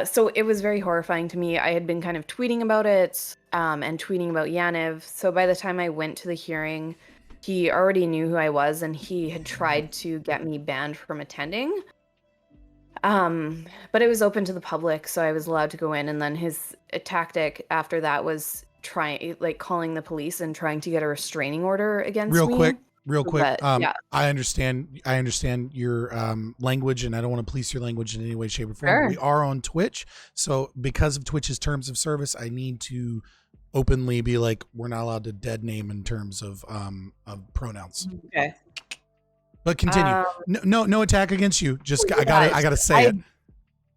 So it was very horrifying to me. I had been kind of tweeting about it and tweeting about Yaniv. So by the time I went to the hearing, he already knew who I was, and he had tried to get me banned from attending. But it was open to the public, so I was allowed to go in. And then his tactic after that was calling the police and trying to get a restraining order against me. Real quick. Yeah. I understand your language, and I don't want to police your language in any way, shape, or form. Sure. We are on Twitch, so because of Twitch's terms of service, I need to openly be like, we're not allowed to dead name in terms of pronouns. Okay. But continue. No attack against you. Just I gotta say it.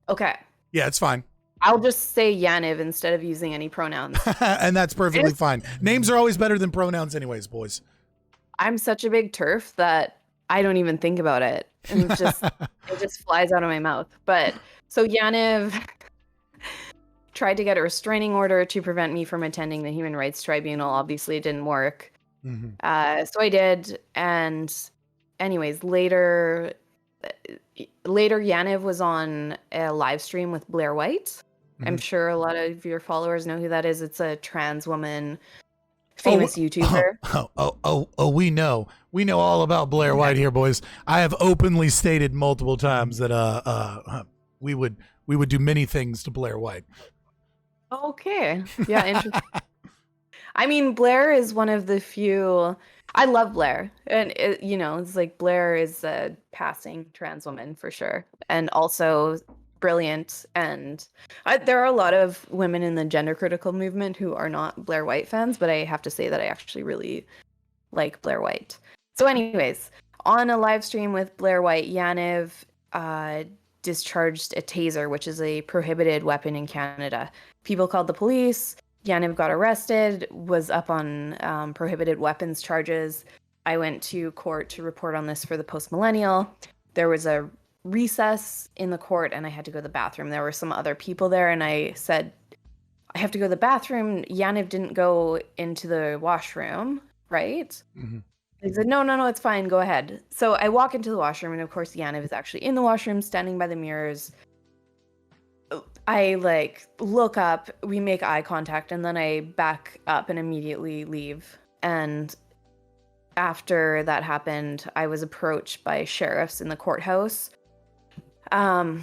Okay. Yeah, it's fine. I'll just say Yaniv instead of using any pronouns. And that's perfectly fine. Names are always better than pronouns, anyways, boys. I'm such a big TERF that I don't even think about it. And it just flies out of my mouth. But so Yaniv tried to get a restraining order to prevent me from attending the Human Rights Tribunal. Obviously, it didn't work. So I did. And anyways, later Yaniv was on a live stream with Blair White. I'm sure a lot of your followers know who that is. It's a trans woman, famous YouTuber. We know all about Blair White here, boys. I have openly stated multiple times that we would do many things to Blair White. Okay. Yeah, interesting. I mean, Blair is one of the few. I love Blair, and it's like Blair is a passing trans woman for sure, and also brilliant. And there are a lot of women in the gender critical movement who are not Blair White fans, but I have to say that I actually really like Blair White. So anyways, on a live stream with Blair White, Yaniv discharged a taser, which is a prohibited weapon in Canada. People called the police. Yaniv got arrested, was up on prohibited weapons charges. I went to court to report on this for the Post Millennial. There was a recess in the court, and I had to go to the bathroom. There were some other people there, and I said, I have to go to the bathroom. Yaniv didn't go into the washroom, right? He said, no, it's fine. Go ahead. So I walk into the washroom, and of course, Yaniv is actually in the washroom, standing by the mirrors. I look up, we make eye contact, and then I back up and immediately leave. And after that happened, I was approached by sheriffs in the courthouse. And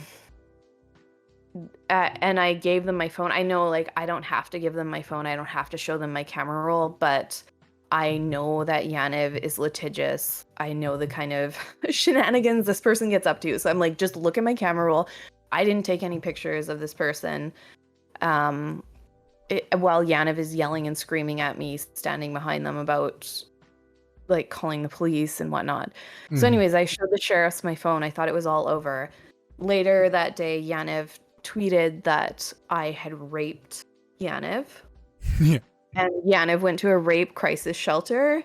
I gave them my phone. I know, I don't have to give them my phone. I don't have to show them my camera roll, but I know that Yaniv is litigious. I know the kind of shenanigans this person gets up to. So I'm like, just look at my camera roll. I didn't take any pictures of this person. while Yaniv is yelling and screaming at me, standing behind them about like calling the police and whatnot. Mm-hmm. So anyways, I showed the sheriffs my phone. I thought it was all over. Later that day, Yaniv tweeted that I had raped Yaniv. Yeah. And Yaniv went to a rape crisis shelter.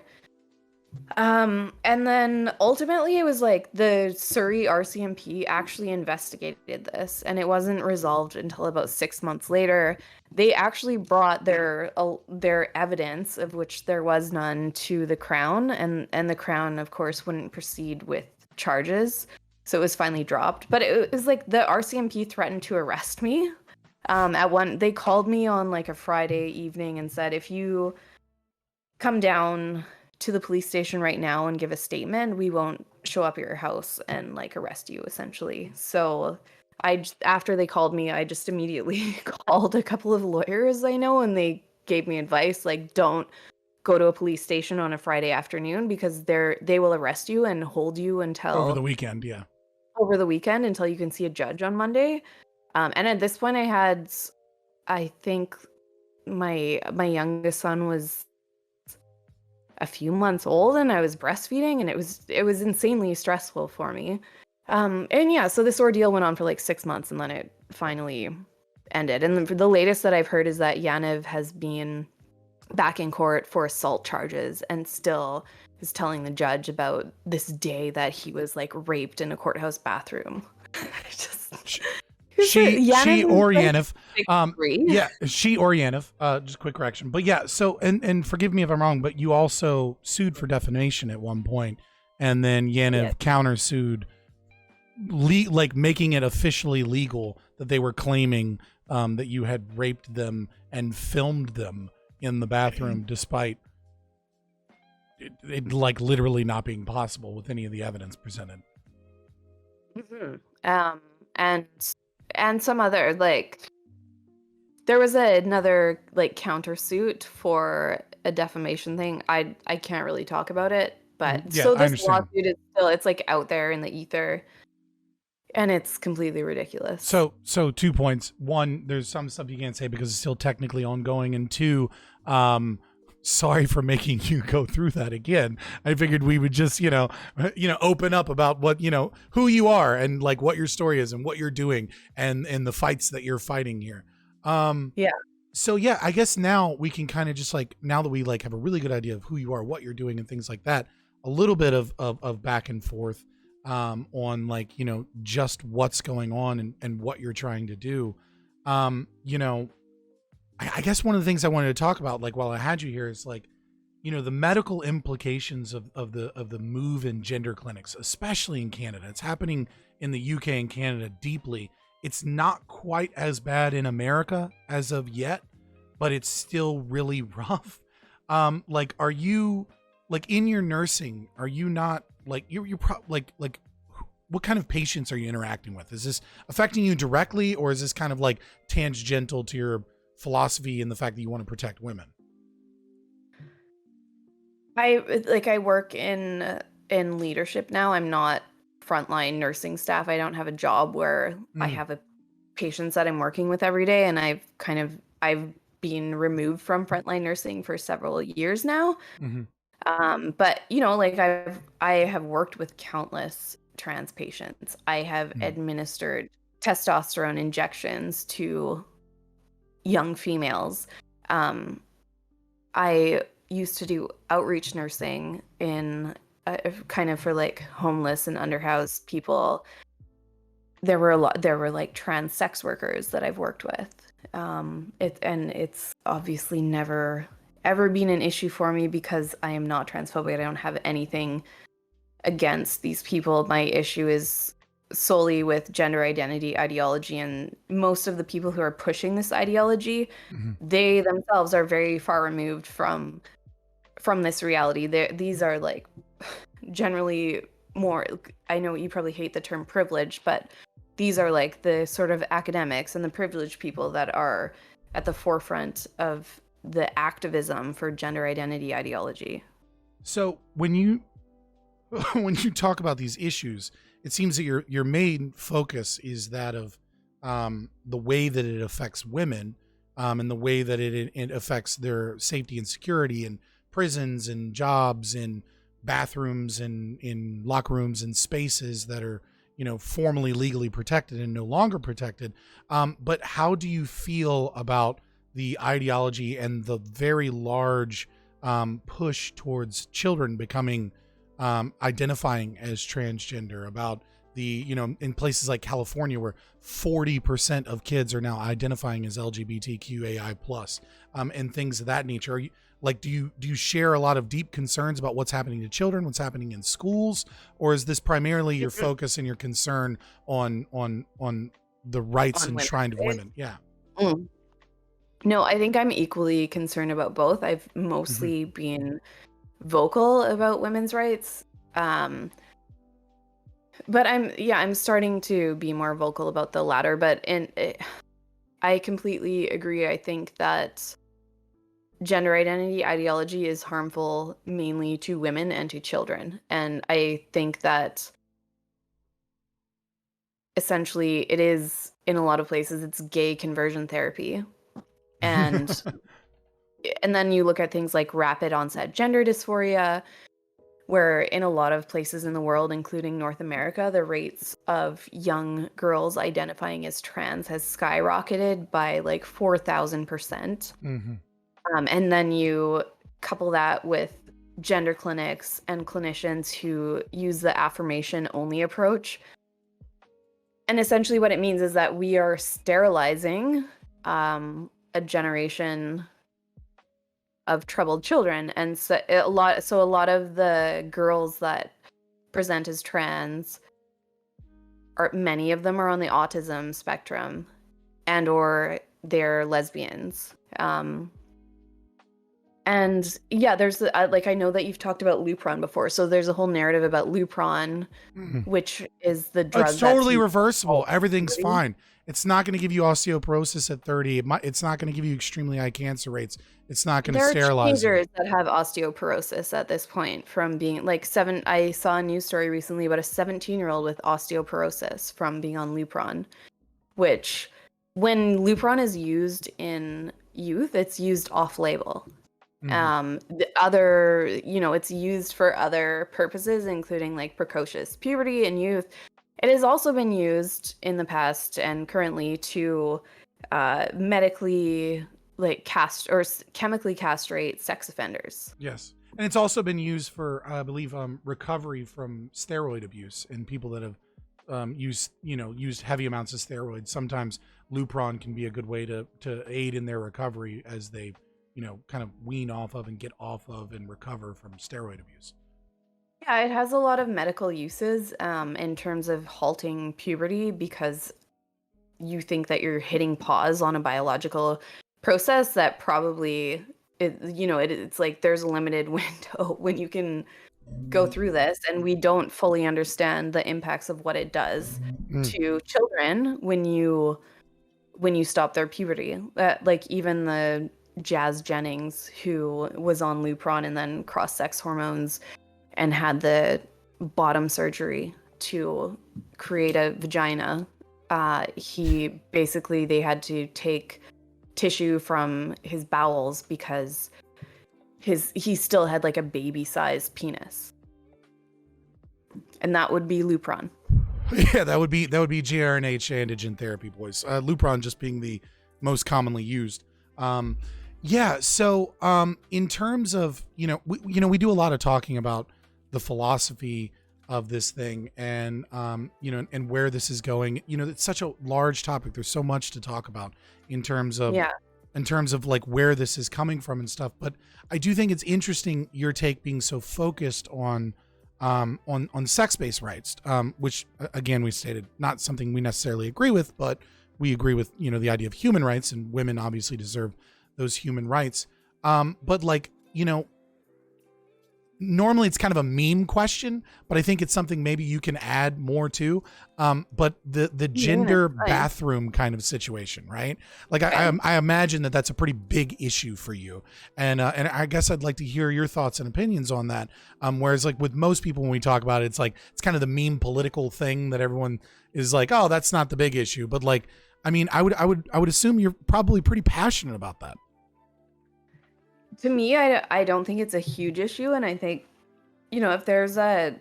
And then ultimately it was like the Surrey RCMP actually investigated this, and it wasn't resolved until about 6 months later. They actually brought their evidence, of which there was none, to the Crown, and the Crown, of course, wouldn't proceed with charges. So it was finally dropped. But it was like the RCMP threatened to arrest me. They called me on like a Friday evening and said, if you come down to the police station right now and give a statement, we won't show up at your house and like arrest you, essentially. So after they called me, I just immediately called a couple of lawyers I know, and they gave me advice like, don't go to a police station on a Friday afternoon, because they will arrest you and hold you until over the weekend. Yeah. Over the weekend until you can see a judge on Monday. And at this point I think my youngest son was a few months old, and I was breastfeeding, and it was insanely stressful for me. And yeah, so this ordeal went on for like 6 months, and then it finally ended. And the latest that I've heard is that Yaniv has been back in court for assault charges, and still is telling the judge about this day that he was like raped in a courthouse bathroom. She or Yaniv. Yeah, she or Yaniv. Just quick correction. But yeah, so and forgive me if I'm wrong, but you also sued for defamation at one point, and then Yaniv countersued, like making it officially legal that they were claiming that you had raped them and filmed them in the bathroom, despite it like literally not being possible with any of the evidence presented. Mm-hmm. And some other, like, there was another like countersuit for a defamation thing. I can't really talk about it, but Yeah, so this lawsuit is still, it's like out there in the ether, and it's completely ridiculous. So 2 points. One, there's some stuff you can't say because it's still technically ongoing, and two, sorry for making you go through that again. I figured we would just, open up about what, who you are and like what your story is and what you're doing and the fights that you're fighting here. Yeah. So yeah, I guess now we can kind of just like, now that we like have a really good idea of who you are, what you're doing and things like that, a little bit of back and forth, on like, just what's going on and what you're trying to do. I guess one of the things I wanted to talk about, like while I had you here, is like, the medical implications of the move in gender clinics, especially in Canada. It's happening in the UK and Canada deeply. It's not quite as bad in America as of yet, but it's still really rough. Like, are you like in your nursing? Are you not like like what kind of patients are you interacting with? Is this affecting you directly, or is this kind of like tangential to your philosophy and the fact that you want to protect women? I work in leadership now. I'm not frontline nursing staff. I don't have a job where I have patients that I'm working with every day, and I've been removed from frontline nursing for several years now. Mm-hmm. But like I have worked with countless trans patients. I have administered testosterone injections to young females. I used to do outreach nursing in kind of for like homeless and underhoused people. There were like trans sex workers that I've worked with. It's obviously never ever been an issue for me because I am not transphobic. I don't have anything against these people. My issue is solely with gender identity ideology, and most of the people who are pushing this ideology, they themselves are very far removed from this reality. These are like generally more, I know you probably hate the term privilege, but these are like the sort of academics and the privileged people that are at the forefront of the activism for gender identity ideology. So when you talk about these issues, it seems that your main focus is that of the way that it affects women, and the way that it affects their safety and security in prisons and jobs and bathrooms and in locker rooms and spaces that are, formally legally protected and no longer protected. But how do you feel about the ideology and the very large push towards children becoming identifying as transgender, about the, in places like California where 40% of kids are now identifying as LGBTQAI plus, and things of that nature? Are you, like, do you share a lot of deep concerns about what's happening to children, what's happening in schools, or is this primarily your focus and your concern on the rights enshrined of women? Yeah. Mm. No, I think I'm equally concerned about both. I've mostly been vocal about women's rights. But I'm starting to be more vocal about the latter, but I completely agree. I think that gender identity ideology is harmful mainly to women and to children. And I think that essentially it is, in a lot of places, it's gay conversion therapy. And and then you look at things like rapid onset gender dysphoria, where in a lot of places in the world, including North America, the rates of young girls identifying as trans has skyrocketed by like 4,000%. And then you couple that with gender clinics and clinicians who use the affirmation only approach. And essentially what it means is that we are sterilizing a generation of troubled children. And so a lot of the girls that present as trans, many of them are on the autism spectrum, and or they're lesbians. And yeah, there's like, I know that you've talked about Lupron before, so there's a whole narrative about Lupron, which is the drug it's totally reversible. Everything's fine. It's not going to give you osteoporosis at 30. It's not going to give you extremely high cancer rates. It's not going to sterilize. There are teenagers that have osteoporosis at this point from being like I saw a news story recently about a 17-year-old with osteoporosis from being on Lupron, which when Lupron is used in youth, it's used off-label. The other, it's used for other purposes, including like precocious puberty in youth. It has also been used in the past and currently to medically chemically castrate sex offenders. Yes. And it's also been used for, I believe, recovery from steroid abuse in people that have used heavy amounts of steroids. Sometimes Lupron can be a good way to aid in their recovery as they kind of wean off of and get off of and recover from steroid abuse. Yeah, it has a lot of medical uses in terms of halting puberty, because you think that you're hitting pause on a biological process that probably, it's like there's a limited window when you can go through this, and we don't fully understand the impacts of what it does to children when you stop their puberty. Like even the Jazz Jennings, who was on Lupron and then cross-sex hormones and had the bottom surgery to create a vagina. They had to take tissue from his bowels because he still had like a baby-sized penis. And that would be Lupron. Yeah, that would be GRNH antigen therapy, boys. Lupron just being the most commonly used. Yeah. So, in terms of, we do a lot of talking about the philosophy of this thing and, and where this is going. It's such a large topic. There's so much to talk about in terms of like where this is coming from and stuff. But I do think it's interesting your take being so focused on sex-based rights, which again, we stated not something we necessarily agree with, but we agree with, the idea of human rights, and women obviously deserve those human rights. But like, normally it's kind of a meme question, but I think it's something maybe you can add more to. But the gender bathroom kind of situation, right? Like I imagine that's a pretty big issue for you. And I guess I'd like to hear your thoughts and opinions on that. Whereas like with most people, when we talk about it, it's like, it's kind of the meme political thing that everyone is like, oh, that's not the big issue. But like, I mean, I would assume you're probably pretty passionate about that. To me, I don't think it's a huge issue, and I think, if there's a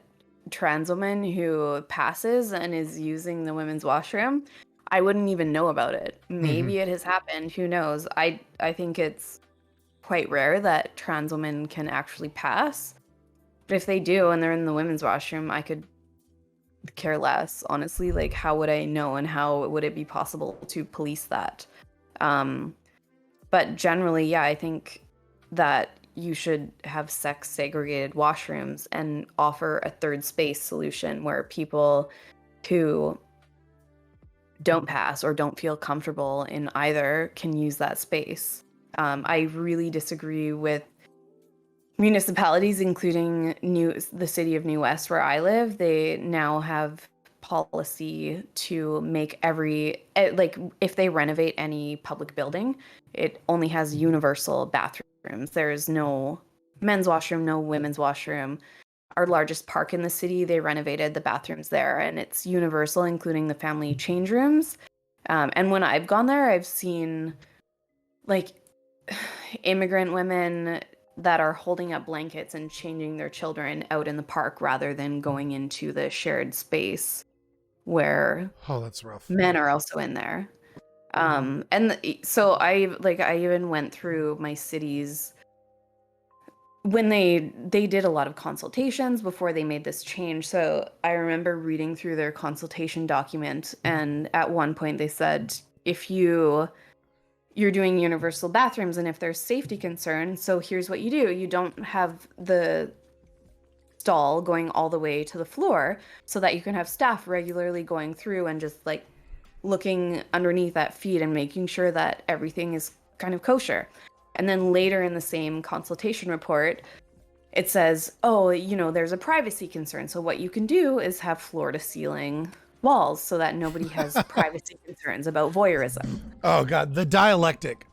trans woman who passes and is using the women's washroom, I wouldn't even know about it. Maybe it has happened. Who knows? I think it's quite rare that trans women can actually pass. But if they do and they're in the women's washroom, I could care less, honestly. Like, how would I know, and how would it be possible to police that? But generally, yeah, I think that you should have sex segregated washrooms and offer a third space solution where people who don't pass or don't feel comfortable in either can use that space. I really disagree with municipalities, including the city of New West, where I live. They now have policy to make if they renovate any public building, it only has universal bathrooms. There's no men's washroom, no women's washroom. Our largest park in the city, they renovated the bathrooms there, and it's universal, including the family change rooms. And when I've gone there, I've seen like immigrant women that are holding up blankets and changing their children out in the park rather than going into the shared space where that's rough. Men are also in there. So I even went through my city's, when they did a lot of consultations before they made this change. So I remember reading through their consultation document, and at one point they said, if you're doing universal bathrooms and if there's safety concerns, so here's what you do. You don't have the stall going all the way to the floor so that you can have staff regularly going through and just like looking underneath that feed and making sure that everything is kind of kosher. And then later in the same consultation report, it says, there's a privacy concern. So what you can do is have floor to ceiling walls so that nobody has privacy concerns about voyeurism. Oh God, the dialectic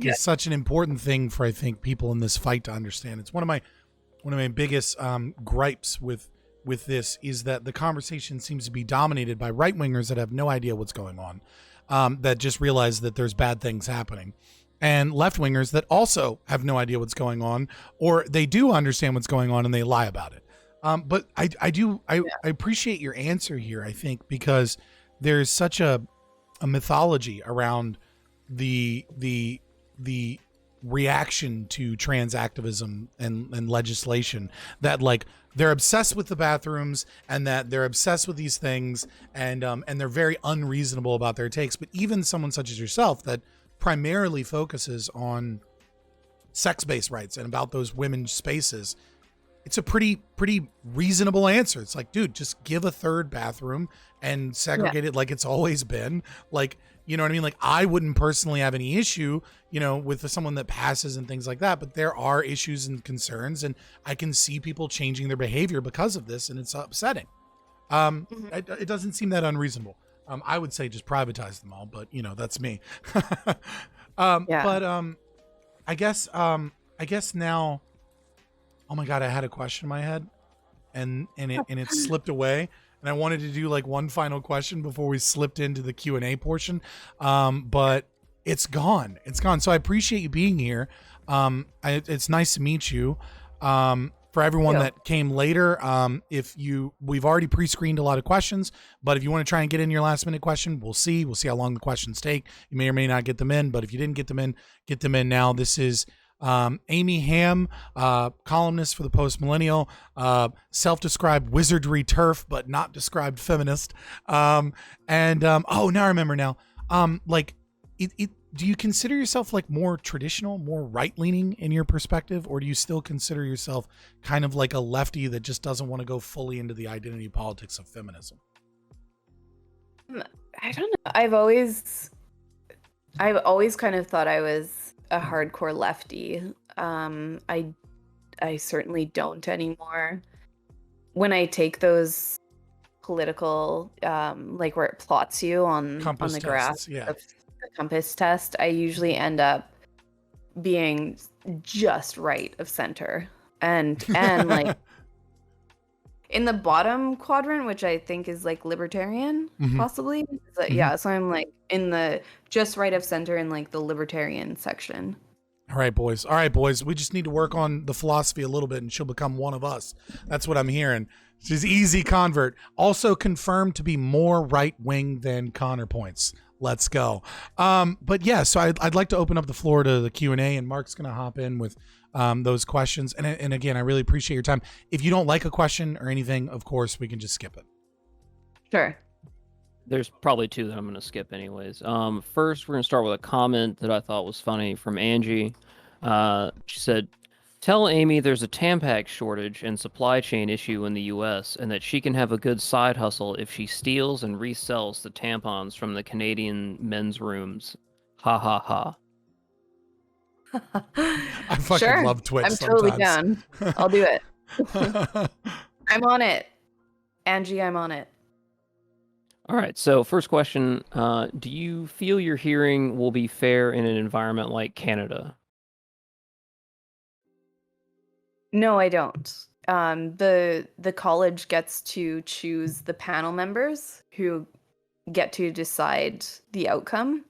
is such an important thing for, I think, people in this fight to understand. It's one of my biggest gripes with this is that the conversation seems to be dominated by right wingers that have no idea what's going on, that just realize that there's bad things happening, and left wingers that also have no idea what's going on, or they do understand what's going on and they lie about it. But I appreciate your answer here, I think, because there's such a mythology around the reaction to trans activism and legislation that like they're obsessed with the bathrooms and that they're obsessed with these things and they're very unreasonable about their takes. But even someone such as yourself that primarily focuses on sex-based rights and about those women's spaces, it's a pretty reasonable answer. It's like, dude, just give a third bathroom and segregate it like it's always been. Like, you know what I mean? Like, I wouldn't personally have any issue, with someone that passes and things like that, but there are issues and concerns, and I can see people changing their behavior because of this, and it's upsetting. It doesn't seem that unreasonable. I would say just privatize them all, but that's me. But I guess now, oh my God, I had a question in my head and it slipped away. And I wanted to do like one final question before we slipped into the Q&A portion. But it's gone. So I appreciate you being here. It's nice to meet you. For everyone that came later, we've already pre-screened a lot of questions, but if you want to try and get in your last minute question, we'll see how long the questions take. You may or may not get them in, but if you didn't get them in now. This is Amy Hamm, columnist for the Post Millennial, self-described wizardry turf, but not described feminist. Now I remember now. Do you consider yourself like more traditional, more right-leaning in your perspective, or do you still consider yourself kind of like a lefty that just doesn't want to go fully into the identity politics of feminism? I don't know. I've always kind of thought I was a hardcore lefty. I certainly don't anymore. When I take those political, like where it plots you on the graph of the compass test, I usually end up being just right of center, and like in the bottom quadrant, which I think is like libertarian, possibly. Yeah, so I'm like in the just right of center in like the libertarian section. All right, boys. All right, boys. We just need to work on the philosophy a little bit, and she'll become one of us. That's what I'm hearing. She's easy convert. Also confirmed to be more right wing than Connor points. Let's go. But yeah, so I'd like to open up the floor to the Q&A, and Mark's going to hop in with those questions. And again, I really appreciate your time. If you don't like a question or anything, of course, we can just skip it. Sure. There's probably two that I'm going to skip anyways. First, we're going to start with a comment that I thought was funny from Angie. She said, "Tell Amy there's a Tampax shortage and supply chain issue in the U.S. and that she can have a good side hustle if she steals and resells the tampons from the Canadian men's rooms. Ha ha ha." I fucking love Twitch. I'm sometimes. totally down. I'll do it. I'm on it. Angie, I'm on it. All right, so first question, do you feel your hearing will be fair in an environment like Canada? No, I don't. The college gets to choose the panel members who get to decide the outcome.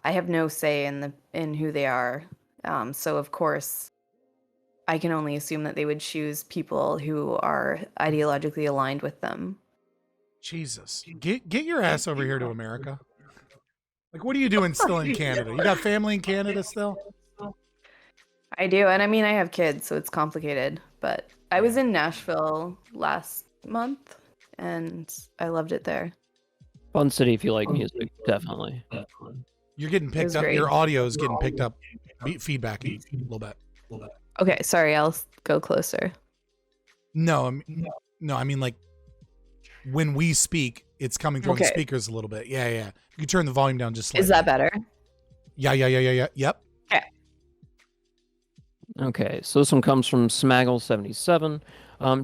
I have no say in who they are. So of course, I can only assume that they would choose people who are ideologically aligned with them. Jesus, get your ass over here to America. Like, what are you doing still in Canada? You got family in Canada still? I do, and I mean, I have kids, so it's complicated. But I was in Nashville last month, and I loved it there. Fun city if you like music, definitely. You're getting picked up. great. Your audio is getting picked up, feedback a little bit. Okay, sorry, I'll go closer. No, I mean like when we speak, it's coming through the speakers a little bit. Yeah. You can turn the volume down just slightly. Is that better? Yeah. Yep. Okay, so this one comes from Smaggle77.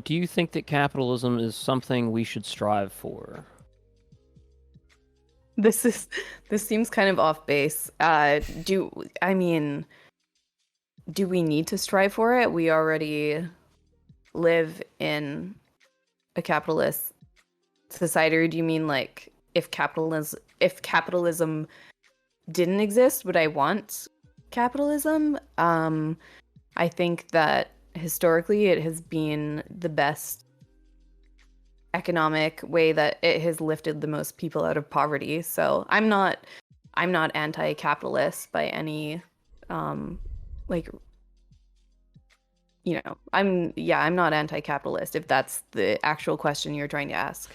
Do you think that capitalism is something we should strive for? This seems kind of off base. Do we need to strive for it? We already live in a capitalist society, or do you mean like if capitalism didn't exist, would I want capitalism? I think that historically it has been the best economic way that it has lifted the most people out of poverty. So I'm not anti-capitalist by any I'm not anti-capitalist, if that's the actual question you're trying to ask.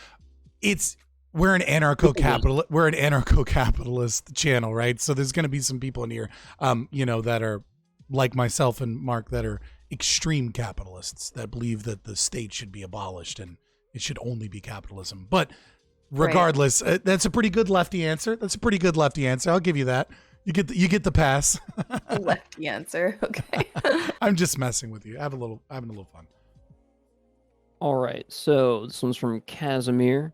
We're an anarcho-capitalist channel, right? So there's going to be some people in here, that are like myself and Mark, that are extreme capitalists that believe that the state should be abolished and it should only be capitalism. But regardless, that's a pretty good lefty answer. I'll give you that. You get the pass. Lefty answer. Okay. I'm just messing with you. Having a little fun. All right, so this one's from Casimir.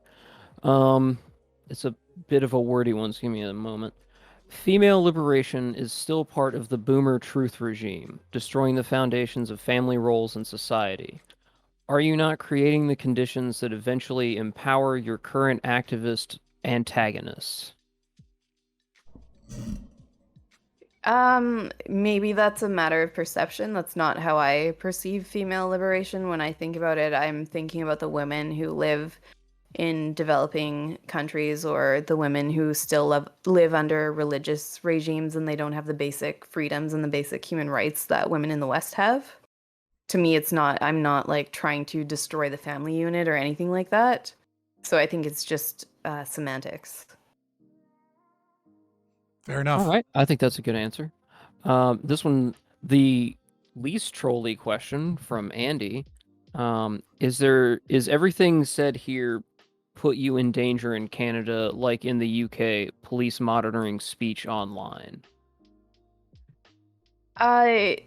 It's a bit of a wordy one, so give me a moment. Female liberation is still part of the boomer truth regime, destroying the foundations of family roles in society. Are you not creating the conditions that eventually empower your current activist antagonists? Maybe that's a matter of perception. That's not how I perceive female liberation. When I think about it, I'm thinking about the women who live in developing countries, or the women who still live under religious regimes and they don't have the basic freedoms and the basic human rights that women in the West have. To me, I'm not like trying to destroy the family unit or anything like that. So I think it's just semantics. Fair enough. All right, I think that's a good answer. This one, the least trolly question from Andy. Is everything said here put you in danger in Canada, like in the UK, police monitoring speech online? I've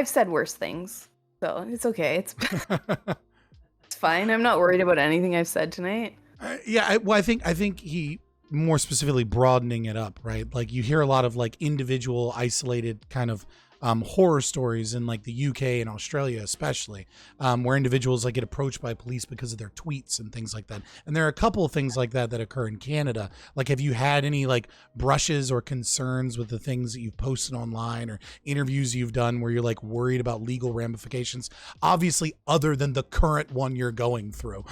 said worse things, so it's okay. It's fine. I'm not worried about anything I've said tonight. I think he more specifically broadening it up, right? Like you hear a lot of like individual isolated kind of horror stories in like the UK and Australia, especially, where individuals like get approached by police because of their tweets and things like that. And there are a couple of things like that occur in Canada. Like, have you had any like brushes or concerns with the things that you've posted online or interviews you've done where you're like worried about legal ramifications? Obviously, other than the current one you're going through.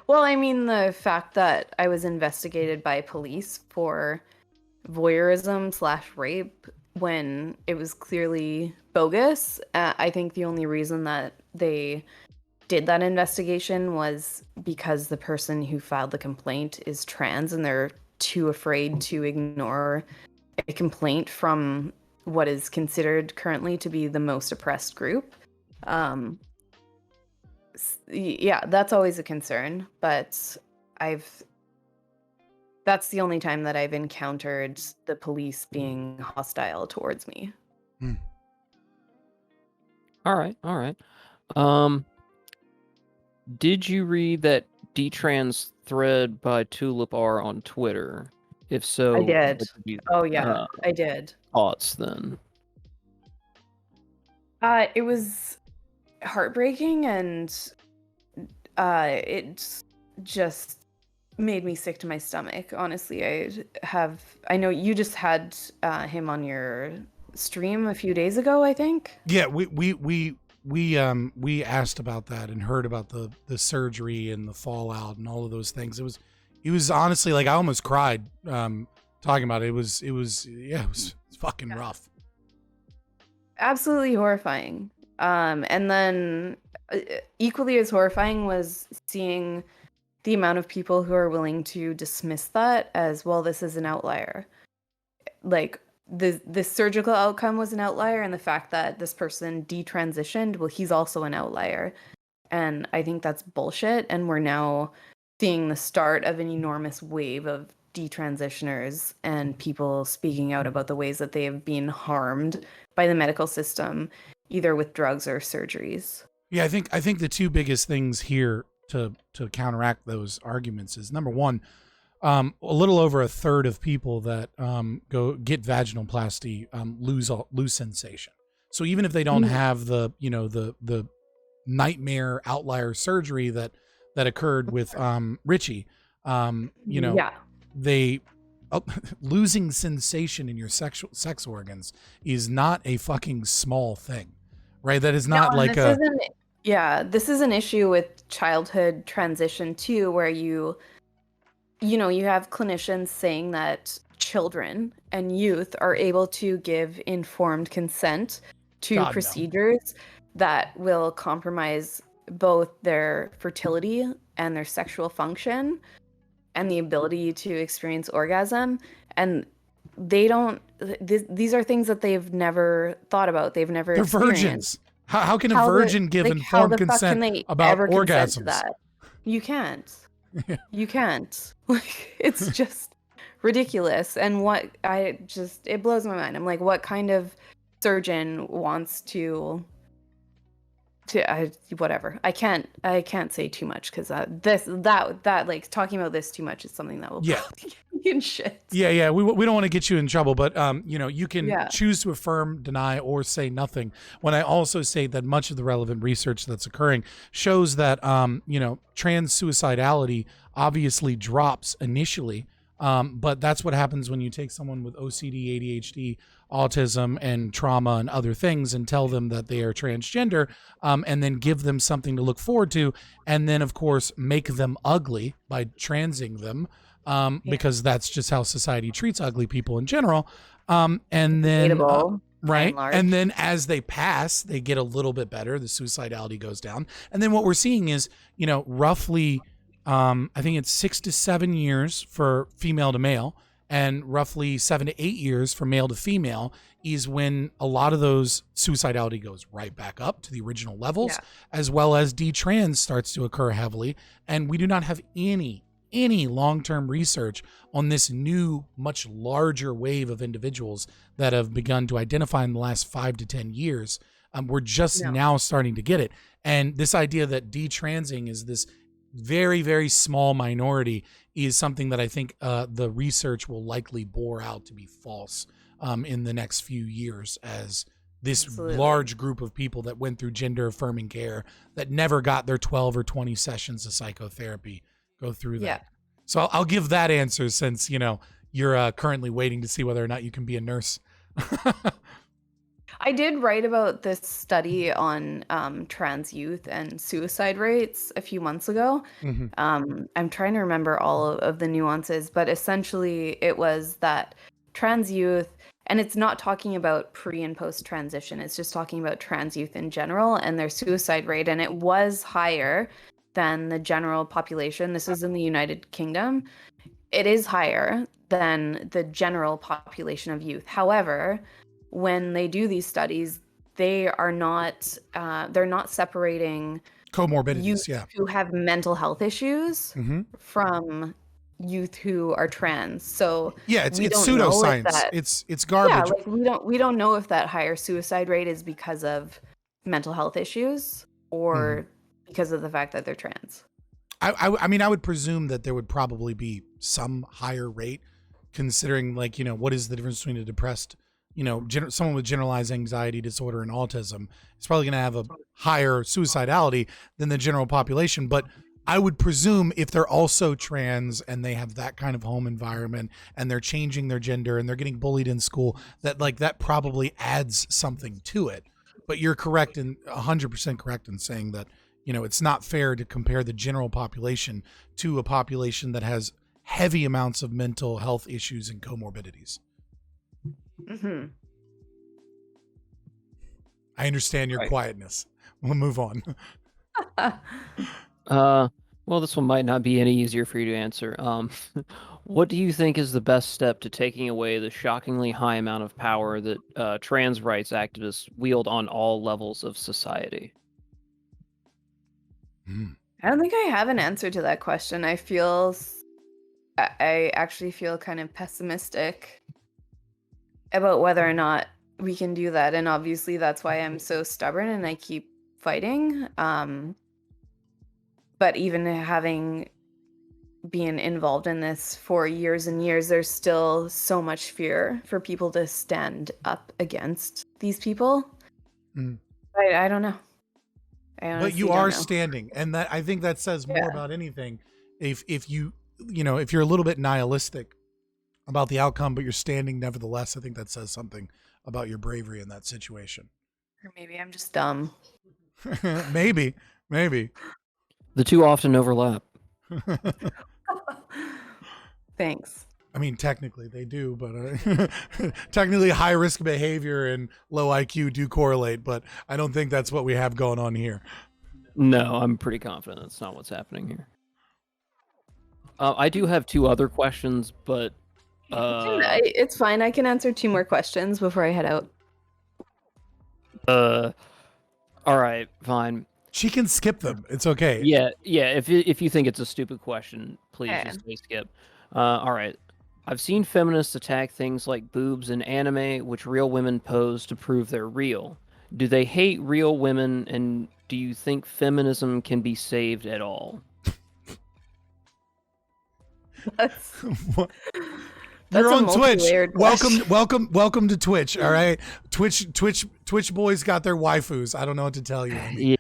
Well, I mean, the fact that I was investigated by police for voyeurism/rape when it was clearly bogus. I think the only reason that they did that investigation was because the person who filed the complaint is trans and they're too afraid to ignore a complaint from what is considered currently to be the most oppressed group. Yeah, that's always a concern, but that's the only time that I've encountered the police being hostile towards me. All right. Did you read that D-Trans thread by Tulip R on Twitter? If so, I did. what would Oh yeah, I did. thoughts then? It was heartbreaking, and it just made me sick to my stomach. Honestly, I know you just had him on your stream a few days ago, I think. Yeah, we asked about that and heard about the surgery and the fallout and all of those things. It was honestly like I almost cried talking about it. It was fucking rough. Absolutely horrifying. And then equally as horrifying was seeing the amount of people who are willing to dismiss that as, well, this is an outlier. Like, the surgical outcome was an outlier, and the fact that this person detransitioned, well, he's also an outlier. And I think that's bullshit, and we're now seeing the start of an enormous wave of detransitioners and people speaking out about the ways that they have been harmed by the medical system, either with drugs or surgeries. Yeah, I think the two biggest things here to counteract those arguments is, number one, a little over a third of people that go get vaginoplasty lose sensation. So even if they don't have the nightmare outlier surgery that occurred with Richie, they losing sensation in your sex organs is not a fucking small thing, right? That is not like a. This is an issue with childhood transition too, where you have clinicians saying that children and youth are able to give informed consent to procedures that will compromise both their fertility and their sexual function and the ability to experience orgasm. And they don't, these are things that they've never thought about. They're experienced. Virgins. How can a virgin give informed consent about orgasms? That? You can't. You can't. It's just ridiculous. And it blows my mind. I'm like, what kind of surgeon wants to whatever. I can't say too much because that like talking about this too much is something that will probably get me in shit. Yeah. We don't want to get you in trouble, but you can choose to affirm, deny, or say nothing. When I also say that much of the relevant research that's occurring shows that trans suicidality obviously drops initially. But that's what happens when you take someone with OCD, ADHD, autism, and trauma and other things and tell them that they are transgender, and then give them something to look forward to, and then, of course, make them ugly by transing them, because that's just how society treats ugly people in general. And then, right? And then as they pass, they get a little bit better. The suicidality goes down. And then what we're seeing is, roughly... I think it's 6 to 7 years for female to male, and roughly 7 to 8 years for male to female is when a lot of those suicidality goes right back up to the original levels, as well as detrans starts to occur heavily. And we do not have any long-term research on this new, much larger wave of individuals that have begun to identify in the last 5 to 10 years. We're just now starting to get it. And this idea that detransing is this very, very small minority is something that I think the research will likely bore out to be false in the next few years as this Absolutely. large group of people that went through gender affirming care that never got their 12 or 20 sessions of psychotherapy go through that. Yeah. So I'll give that answer since, you're currently waiting to see whether or not you can be a nurse. I did write about this study on trans youth and suicide rates a few months ago. Mhm. I'm trying to remember all of the nuances, but essentially it was that trans youth, and it's not talking about pre and post transition, it's just talking about trans youth in general and their suicide rate, and it was higher than the general population. This is in the United Kingdom. It is higher than the general population of youth. However, when they do these studies, they are not they're not separating Comorbidities, youth yeah. who have mental health issues Mhm. from youth who are trans. So Yeah, it's we don't know if pseudoscience. that- It's yeah, garbage. like we don't know if that higher suicide rate is because of mental health issues or because of the fact that they're trans. I mean, I would presume that there would probably be some higher rate, considering what is the difference between a depressed, someone with generalized anxiety disorder and autism is probably going to have a higher suicidality than the general population. But I would presume if they're also trans and they have that kind of home environment and they're changing their gender and they're getting bullied in school, that probably adds something to it. But you're correct and 100% correct in saying that, it's not fair to compare the general population to a population that has heavy amounts of mental health issues and comorbidities. Mm-hmm. I understand your quietness. We'll move on. Well, this one might not be any easier for you to answer. What do you think is the best step to taking away the shockingly high amount of power that trans rights activists wield on all levels of society? I don't think I have an answer to that question. I actually feel kind of pessimistic about whether or not we can do that. And obviously that's why I'm so stubborn and I keep fighting. But even having been involved in this for years and years, there's still so much fear for people to stand up against these people. I don't know. But you are standing, and that I think that says more about anything. If you're a little bit nihilistic about the outcome, but you're standing nevertheless, I think that says something about your bravery in that situation. Or maybe I'm just dumb. maybe. The two often overlap. Thanks. I mean, technically they do, but technically high risk behavior and low IQ do correlate, but I don't think that's what we have going on here. No, I'm pretty confident that's not what's happening here. I do have two other questions, but it's fine. I can answer 2 more questions before I head out. All right, fine. She can skip them. It's okay. Yeah. If you think it's a stupid question, please just say skip. All right. I've seen feminists attack things like boobs in anime, which real women pose to prove they're real. Do they hate real women, and do you think feminism can be saved at all? You're on Twitch. Welcome to Twitch. All right, Twitch boys got their waifus. I don't know what to tell you. Yeah.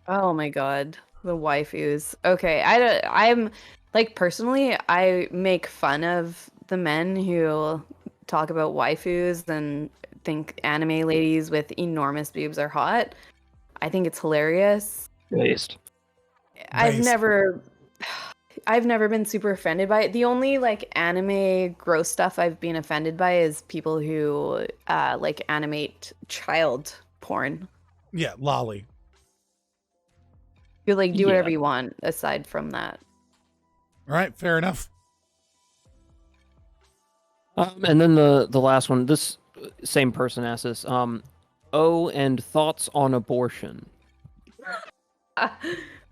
Oh my god, the waifus. Okay, I'm like personally, I make fun of the men who talk about waifus and think anime ladies with enormous boobs are hot. I think it's hilarious. Based. I've never been super offended by it. The only anime gross stuff I've been offended by is people who animate child porn. Yeah, lolly. You do whatever you want aside from that. All right, fair enough. And then the last one, this same person asked this. And thoughts on abortion?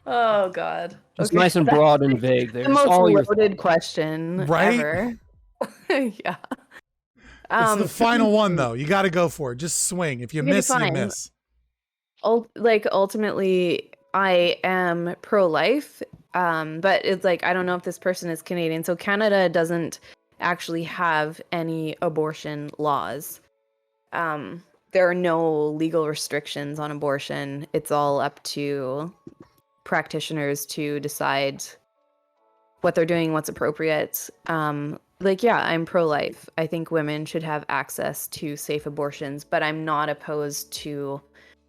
Oh god. It's nice and broad and vague. There's the most all loaded question ever. Yeah. It's the final one though. You got to go for it. Just swing. If you miss, you miss. Ultimately, I am pro-life, but it's I don't know if this person is Canadian. So Canada doesn't actually have any abortion laws. There are no legal restrictions on abortion. It's all up to practitioners to decide what they're doing, what's appropriate. I'm pro-life. I think women should have access to safe abortions, but I'm not opposed to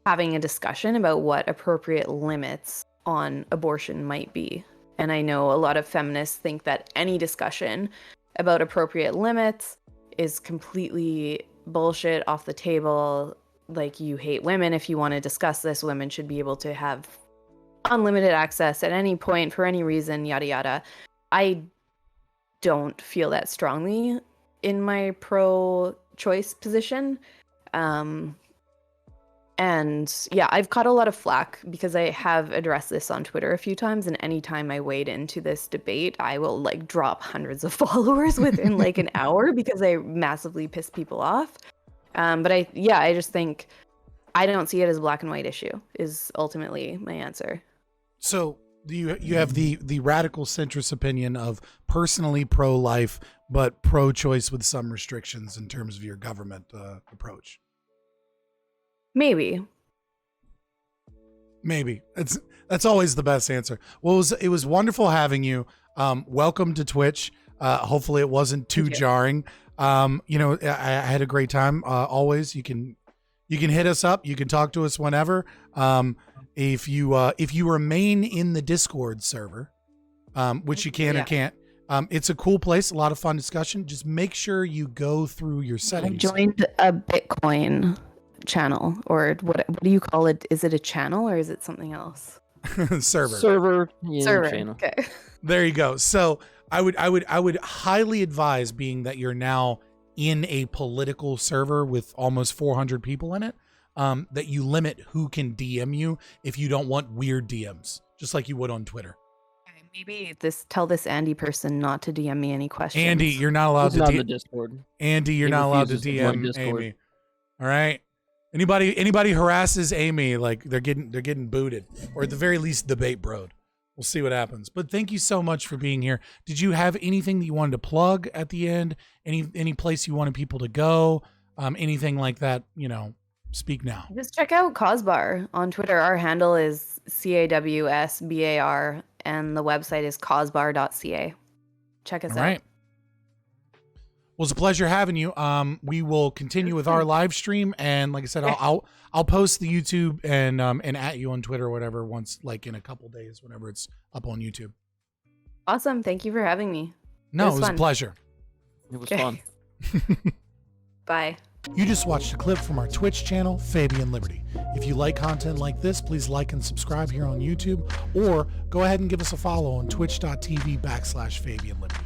having a discussion about what appropriate limits on abortion might be. And I know a lot of feminists think that any discussion about appropriate limits is completely bullshit, off the table. Like, you hate women if you want to discuss this. Women should be able to have unlimited access at any point for any reason, yada yada. I don't feel that strongly in my pro-choice position. And yeah, I've caught a lot of flack because I have addressed this on Twitter a few times, and anytime I wade into this debate, I will like drop hundreds of followers within like an hour because I massively piss people off. But I just think I don't see it as a black and white issue is ultimately my answer. So you have the radical centrist opinion of personally pro-life, but pro-choice with some restrictions in terms of your government approach. Maybe. That's always the best answer. Well, it was wonderful having you. Welcome to Twitch. Hopefully it wasn't too jarring. I had a great time. Always, you can hit us up. You can talk to us whenever. If you remain in the Discord server, which you can or can't, it's a cool place. A lot of fun discussion. Just make sure you go through your settings. I joined a Bitcoin channel, or what do you call it? Is it a channel or is it something else? Server. Channel. Okay. There you go. So I would highly advise, being that you're now in a political server with almost 400 people in it, that you limit who can DM you if you don't want weird DMs, just like you would on Twitter. Okay, maybe tell this Andy person not to DM me any questions. Andy, you're not allowed to DM the Discord. Andy, you're not allowed to DM Amy. All right. Anybody harasses Amy, like they're getting booted, or at the very least debate broed. We'll see what happens. But thank you so much for being here. Did you have anything that you wanted to plug at the end? Any place you wanted people to go? Anything like that? Speak now. Just check out CAWSBAR on Twitter. Our handle is CAWSBAR, and the website is cawsbar.ca. Check us out. All right. Well, it's a pleasure having you. We will continue with our live stream, and like I said, I'll post the YouTube and at you on Twitter or whatever once, like in a couple days, whenever it's up on YouTube. Awesome. Thank you for having me. No, it was a pleasure. It was fun. Bye. You just watched a clip from our Twitch channel, Fabian Liberty. If you like content like this, please like and subscribe here on YouTube, or go ahead and give us a follow on twitch.tv/Fabian Liberty.